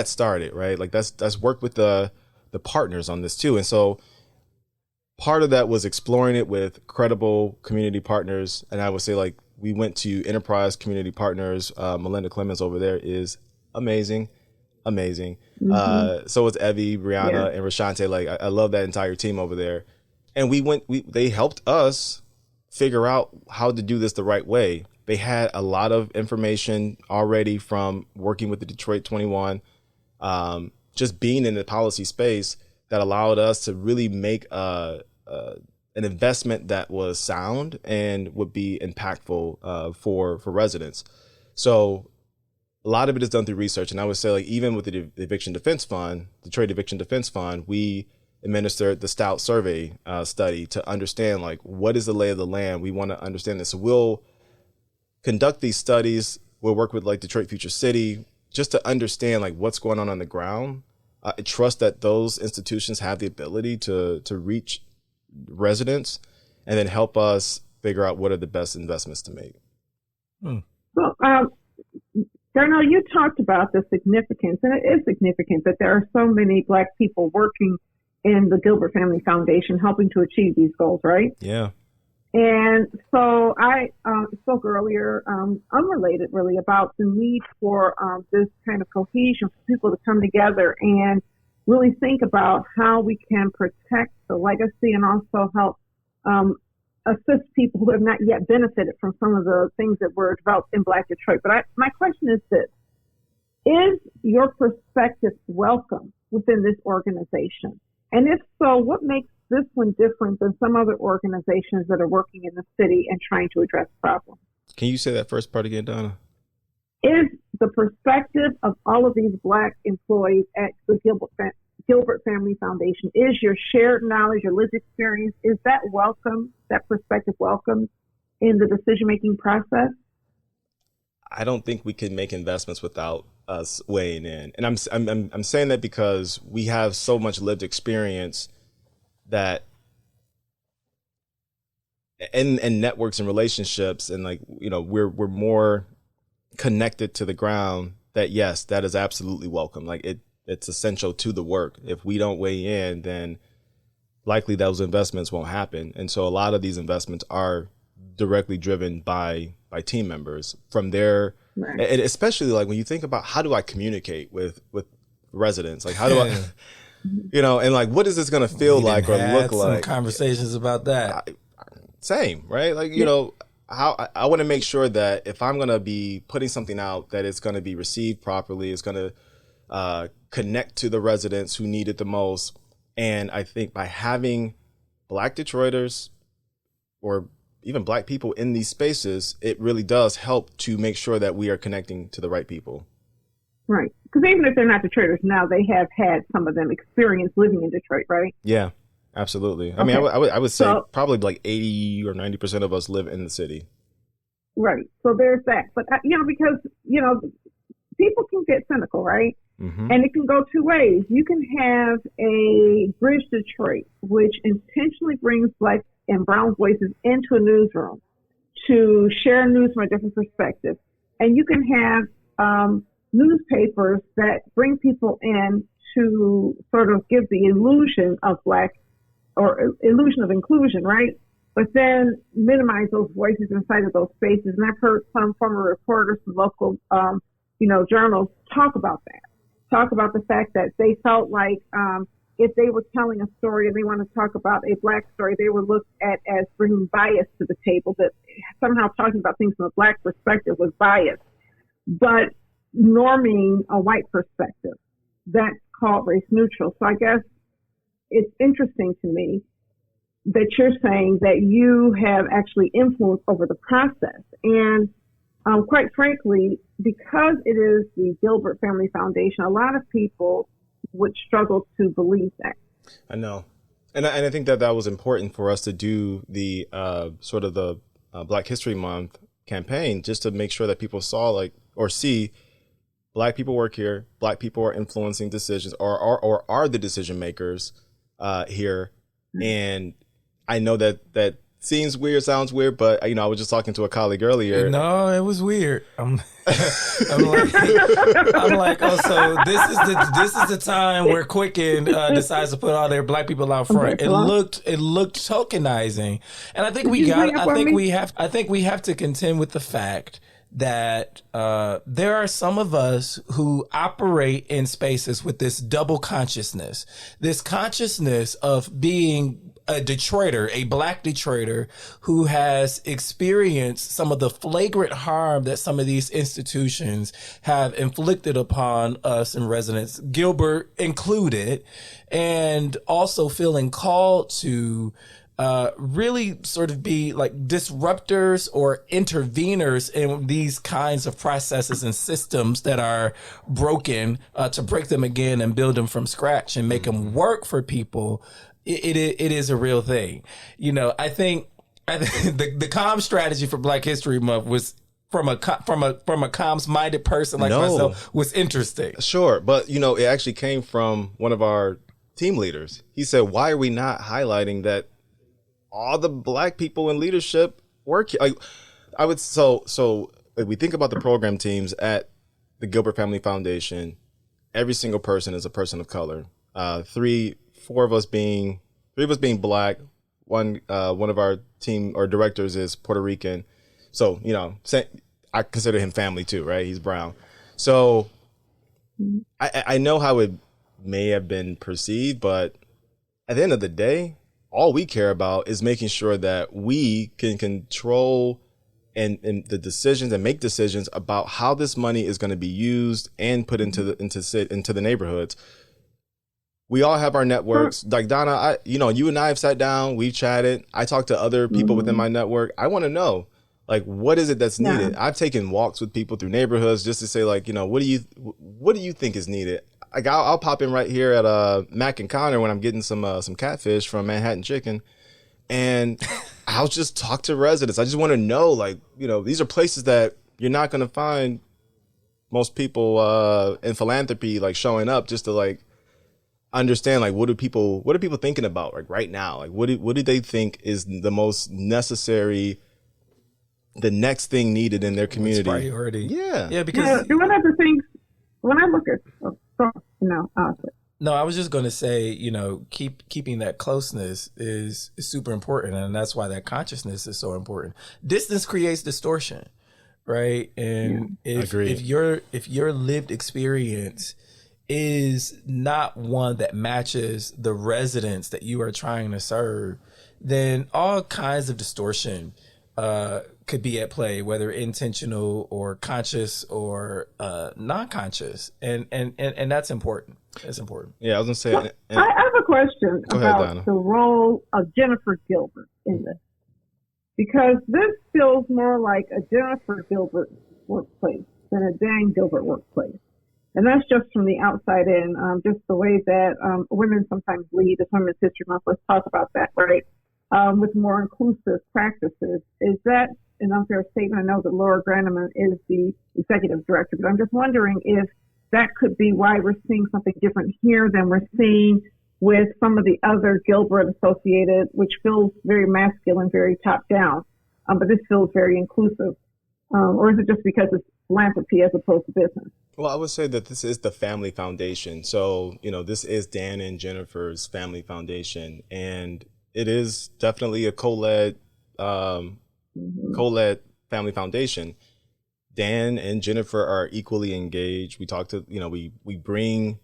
started, right? Like let's work with the partners on this too. And so part of that was exploring it with credible community partners. And I would say, like, we went to Enterprise Community Partners. Melinda Clemens over there is amazing. So was Evie, Brianna, and Rashante. Like, I love that entire team over there. And they helped us figure out how to do this the right way. They had a lot of information already from working with the Detroit 21, just being in the policy space, that allowed us to really make an investment that was sound and would be impactful for residents. So a lot of it is done through research. And I would say, like, even with the Eviction Defense Fund, Detroit Eviction Defense Fund, we administered the Stout survey study to understand, like, what is the lay of the land. We want to understand this. So we'll conduct these studies. We'll work with, like, Detroit Future City, just to understand, like, what's going on the ground. I trust that those institutions have the ability to reach residents and then help us figure out what are the best investments to make. Well, Darnell, you talked about the significance, and it is significant that there are so many Black people working in the Gilbert Family Foundation helping to achieve these goals, right? Yeah. And so I spoke earlier, unrelated really, about the need for this kind of cohesion for people to come together and really think about how we can protect the legacy and also help assist people who have not yet benefited from some of the things that were developed in Black Detroit. But my question is this: is your perspective welcome within this organization? And if so, what makes this one different than some other organizations that are working in the city and trying to address problems? Can you say that first part again, Donna? Is the perspective of all of these Black employees at the Gilbert Family Foundation, is your shared knowledge, your lived experience, is that welcome, that perspective welcome in the decision-making process? I don't think we can make investments without us weighing in. And I'm saying that because we have so much lived experience that and networks and relationships, and, like, you know, we're more connected to the ground, that yes, that is absolutely welcome. Like, it's essential to the work. If we don't weigh in, then likely those investments won't happen. And so a lot of these investments are directly driven by team members from their, right. And especially, like, when you think about, how do I communicate with residents? Like, how do I, you know, and, like, what is this going to feel like or look like? Conversations about that. Same, right? Like, you know, how I want to make sure that if I'm going to be putting something out, that it's going to be received properly. It's going to connect to the residents who need it the most. And I think by having Black Detroiters or even Black people in these spaces, it really does help to make sure that we are connecting to the right people. Right. Because even if they're not Detroiters now, they have had, some of them, experience living in Detroit, right? Yeah, absolutely. Okay. I mean, I would say probably like 80 or 90% of us live in the city. Right. So there's that. But, you know, because, you know, people can get cynical, right? Mm-hmm. And it can go two ways. You can have a Bridge Detroit, which intentionally brings Black and Brown voices into a newsroom to share news from a different perspective. And you can have newspapers that bring people in to sort of give the illusion of Black, or illusion of inclusion, right? But then minimize those voices inside of those spaces. And I've heard some former reporters from local, journals talk about the fact that they felt like if they were telling a story and they want to talk about a Black story, they were looked at as bringing bias to the table, that somehow talking about things from a Black perspective was bias. But norming a white perspective, that's called race neutral. So I guess it's interesting to me that you're saying that you have actually influence over the process. And quite frankly, because it is the Gilbert Family Foundation, a lot of people would struggle to believe that. I know. And I think that was important for us to do the sort of the Black History Month campaign, just to make sure that people saw, like, or see, Black people work here, Black people are influencing decisions, or are the decision makers here. Mm-hmm. And I know that seems weird, sounds weird, but I was just talking to a colleague earlier. No, it was weird. I'm like, oh, so this is the time where Quicken decides to put all their black people out front. It looked tokenizing, and I think we have to contend with the fact that there are some of us who operate in spaces with this double consciousness, this consciousness of being a Detroiter, a black Detroiter who has experienced some of the flagrant harm that some of these institutions have inflicted upon us and residents, Gilbert included, and also feeling called to really sort of be like disruptors or interveners in these kinds of processes and systems that are broken, to break them again and build them from scratch and make them work for people. It is a real thing. I think the comm strategy for Black History Month was from a comms minded person like myself was interesting. Sure, but it actually came from one of our team leaders. He said, "Why are we not highlighting that all the black people in leadership work here?" So if we think about the program teams at the Gilbert Family Foundation, every single person is a person of color. Four of us being black. One of our team or directors is Puerto Rican. So, I consider him family too, right? He's brown. So I know how it may have been perceived, but at the end of the day, all we care about is making sure that we can control and the decisions and make decisions about how this money is going to be used and put into the neighborhoods. We all have our networks. Like Donna, you and I have sat down, we've chatted. I talked to other people within my network. I want to know, what is it that's needed? Yeah. I've taken walks with people through neighborhoods just to say, what do you think is needed? I'll pop in right here at Mac and Connor when I'm getting some catfish from Manhattan Chicken, and I'll just talk to residents. I just want to know, these are places that you're not going to find most people in philanthropy showing up just to understand what are people thinking about right now? What do they think is the most necessary, the next thing needed in their community? It's priority. Yeah. Because one of the things when I look at No, I was just going to say, keeping that closeness is super important, and that's why that consciousness is so important. Distance creates distortion, right? And if your lived experience is not one that matches the residents that you are trying to serve, then all kinds of distortion could be at play, whether intentional or conscious or non-conscious, and that's important. It's important. Yeah, I was gonna say. I have a question about the role of Jennifer Gilbert in this, because this feels more like a Jennifer Gilbert workplace than a Dan Gilbert workplace. And that's just from the outside in, just the way that women sometimes lead. It's Women's History Month. Let's talk about that, right? With more inclusive practices. Is that an unfair statement? I know that Laura Granneman is the executive director, but I'm just wondering if that could be why we're seeing something different here than we're seeing with some of the other Gilbert associated, which feels very masculine, very top down. But this feels very inclusive. Or is it just because it's philanthropy as opposed to business? Well, I would say that this is the family foundation. So, this is Dan and Jennifer's family foundation, and it is definitely a co-led family foundation. Dan and Jennifer are equally engaged. We talk to, we bring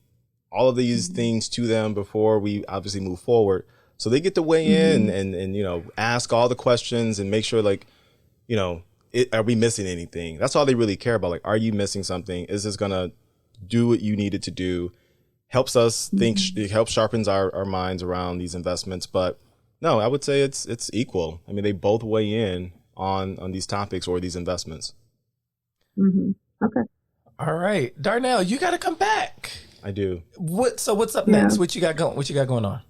all of these things to them before we obviously move forward. So they get to weigh in and ask all the questions and make sure are we missing anything? That's all they really care about. Are you missing something? Is this going to do what you need it to do? Helps us think, it helps sharpens our minds around these investments. But no, I would say it's equal. I mean, they both weigh in on these topics or these investments. Okay. All right. Darnell, you got to come back. I do. What's up next? What you got going on?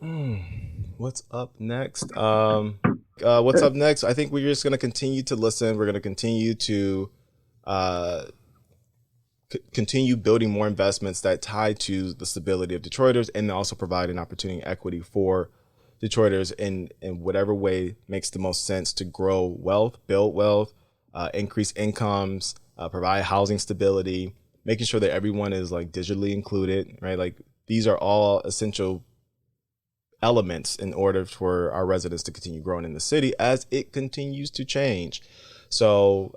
What's up next? What's up next? I think we're just going to continue to listen. We're going to continue to continue building more investments that tie to the stability of Detroiters and also provide an opportunity and equity for Detroiters in whatever way makes the most sense to grow wealth, build wealth, increase incomes, provide housing stability, making sure that everyone is like digitally included, right? Like these are all essential elements in order for our residents to continue growing in the city as it continues to change. So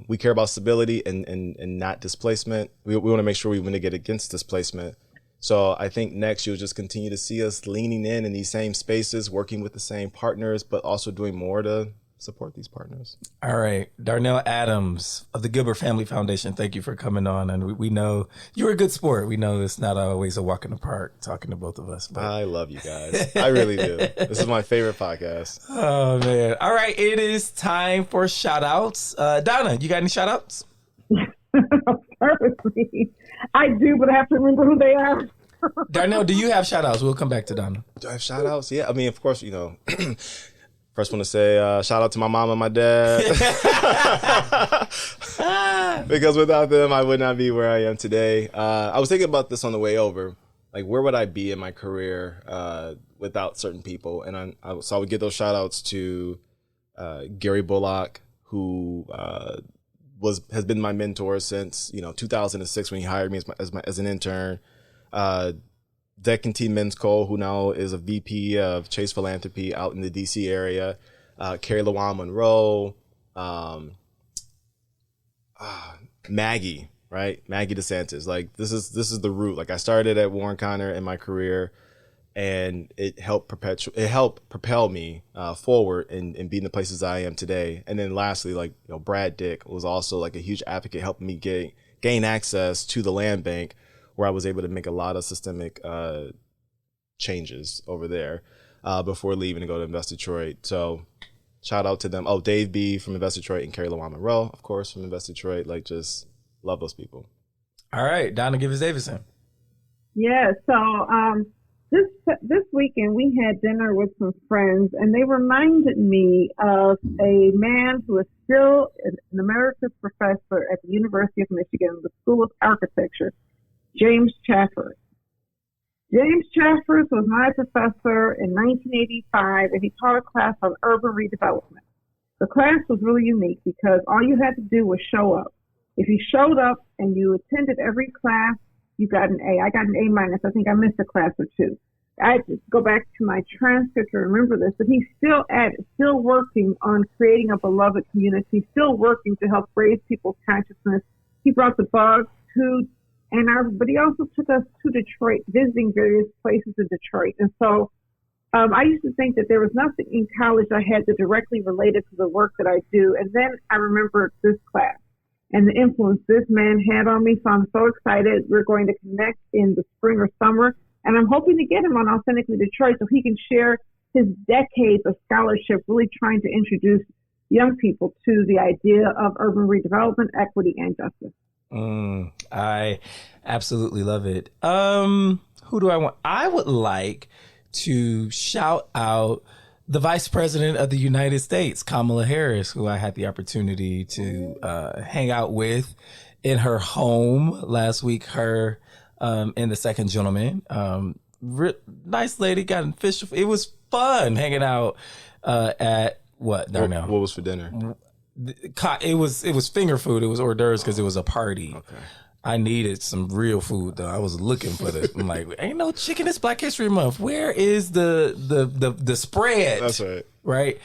we care about stability and not displacement. We want to make sure we mitigate against displacement. So I think next you'll just continue to see us leaning in these same spaces, working with the same partners, but also doing more to support these partners. All right. Darnell Adams of the Gilbert Family Foundation, thank you for coming on. And we know you're a good sport. We know it's not always a walk in the park talking to both of us. But I love you guys. I really do. This is my favorite podcast. Oh, man. All right. It is time for shout outs. Donna, you got any shout outs? Perfectly. I do, but I have to remember who they are. Darnell, do you have shout outs? We'll come back to Donna. Do I have shout outs? Yeah. I mean, of course, first want to say shout out to my mom and my dad. Because without them, I would not be where I am today. I was thinking about this on the way over. Like, where would I be in my career without certain people? And so I would give those shout outs to Gary Bullock, who has been my mentor since 2006 when he hired me as an intern. Deccan T. Mensko, who now is a VP of Chase Philanthropy out in the DC area. Carrie LaJuan Monroe. Maggie, right? Maggie DeSantis. Like this is the root. Like I started at Warren Connor in my career, and it helped propel me forward and be in the places I am today. And then lastly, like Brad Dick was also like a huge advocate, helping me gain access to the land bank, where I was able to make a lot of systemic changes over there before leaving to go to Invest Detroit. So shout out to them. Oh, Dave B. from Invest Detroit and Carrie LaJuan Monroe, of course, from Invest Detroit. Like, just love those people. All right, Donna Givens Davidson. Yeah, so this weekend we had dinner with some friends, and they reminded me of a man who is still an emeritus professor at the University of Michigan, the School of Architecture, James Chaffers. James Chaffers was my professor in 1985, and he taught a class on urban redevelopment. The class was really unique because all you had to do was show up. If you showed up and you attended every class, you got an A. I got an A minus. I think I missed a class or two. I had to go back to my transcript to remember this, but he's still working on creating a beloved community, still working to help raise people's consciousness. He brought the bug to Ann Arbor, but he also took us to Detroit, visiting various places in Detroit. And so I used to think that there was nothing in college I had that directly related to the work that I do. And then I remembered this class and the influence this man had on me. So I'm so excited. We're going to connect in the spring or summer. And I'm hoping to get him on Authentically Detroit so he can share his decades of scholarship, really trying to introduce young people to the idea of urban redevelopment, equity, and justice. I absolutely love it. Who do I want? I would like to shout out the Vice President of the United States, Kamala Harris, who I had the opportunity to hang out with in her home last week. Her and the second gentleman, nice lady, got an official. It was fun hanging out at what, Darnell? What was for dinner? It was finger food. It was hors d'oeuvres because it was a party. Okay. I needed some real food though. I was looking for I'm like, ain't no chicken. It's Black History Month. Where is the spread? That's right. Right.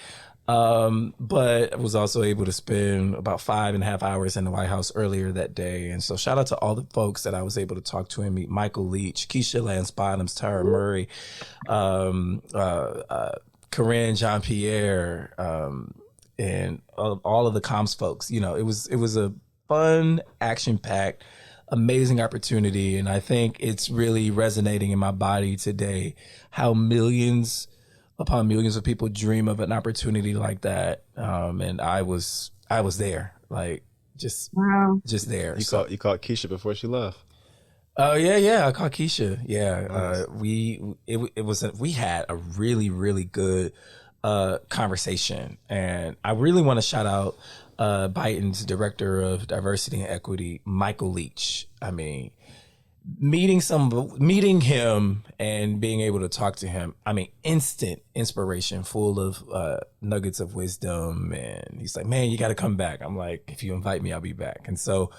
But I was also able to spend about 5.5 hours in the White House earlier that day. And so shout out to all the folks that I was able to talk to and meet: Michael Leach, Keisha Lance Bottoms, Tara Murray, Corinne Jean-Pierre, and all of the comms folks. It was a fun, action-packed, amazing opportunity. And I think it's really resonating in my body today how millions upon millions of people dream of an opportunity like that. And I was there, like just there. You caught Keisha before she left. Oh yeah. I caught Keisha. Yeah. Nice. We had a really, really good conversation, and I really want to shout out Biden's Director of Diversity and Equity, Michael Leach. I mean, meeting him and being able to talk to him, I mean, instant inspiration, full of nuggets of wisdom. And he's like, man, you got to come back. I'm like, if you invite me, I'll be back. And so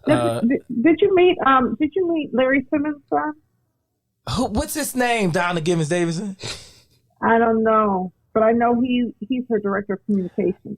did you meet Larry Simmons' son? What's his name? Donna Gibbons Davidson? I don't know, but I know he's her director of communications.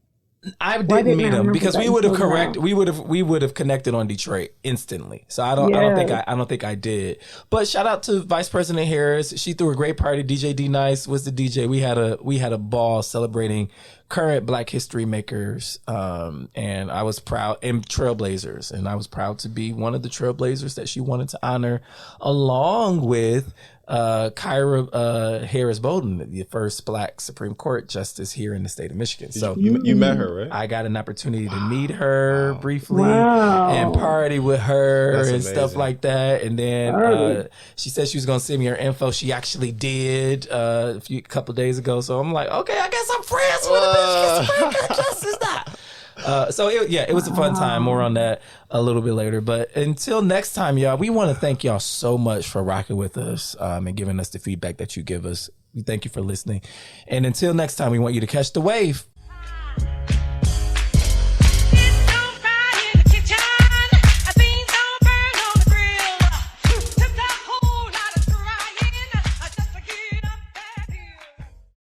I didn't meet him because we would have connected on Detroit instantly. So I don't think I did. But shout out to Vice President Harris. She threw a great party. DJ D Nice was the DJ. We had a ball celebrating current Black history makers, and I was proud, and trailblazers, and I was proud to be one of the trailblazers that she wanted to honor, along with Kyra Harris Bolden, the first Black Supreme Court justice here in the state of Michigan. So you met her, right? I got an opportunity to meet her briefly and party with her. That's and amazing. Stuff like that. And then she said she was going to send me her info. She actually did a couple of days ago. So I'm like, okay, I guess I'm friends with a Supreme Court justice now. So it was a fun time. More on that a little bit later. But until next time, y'all, we want to thank y'all so much for rocking with us and giving us the feedback that you give us. We thank you for listening. And until next time, we want you to catch the wave.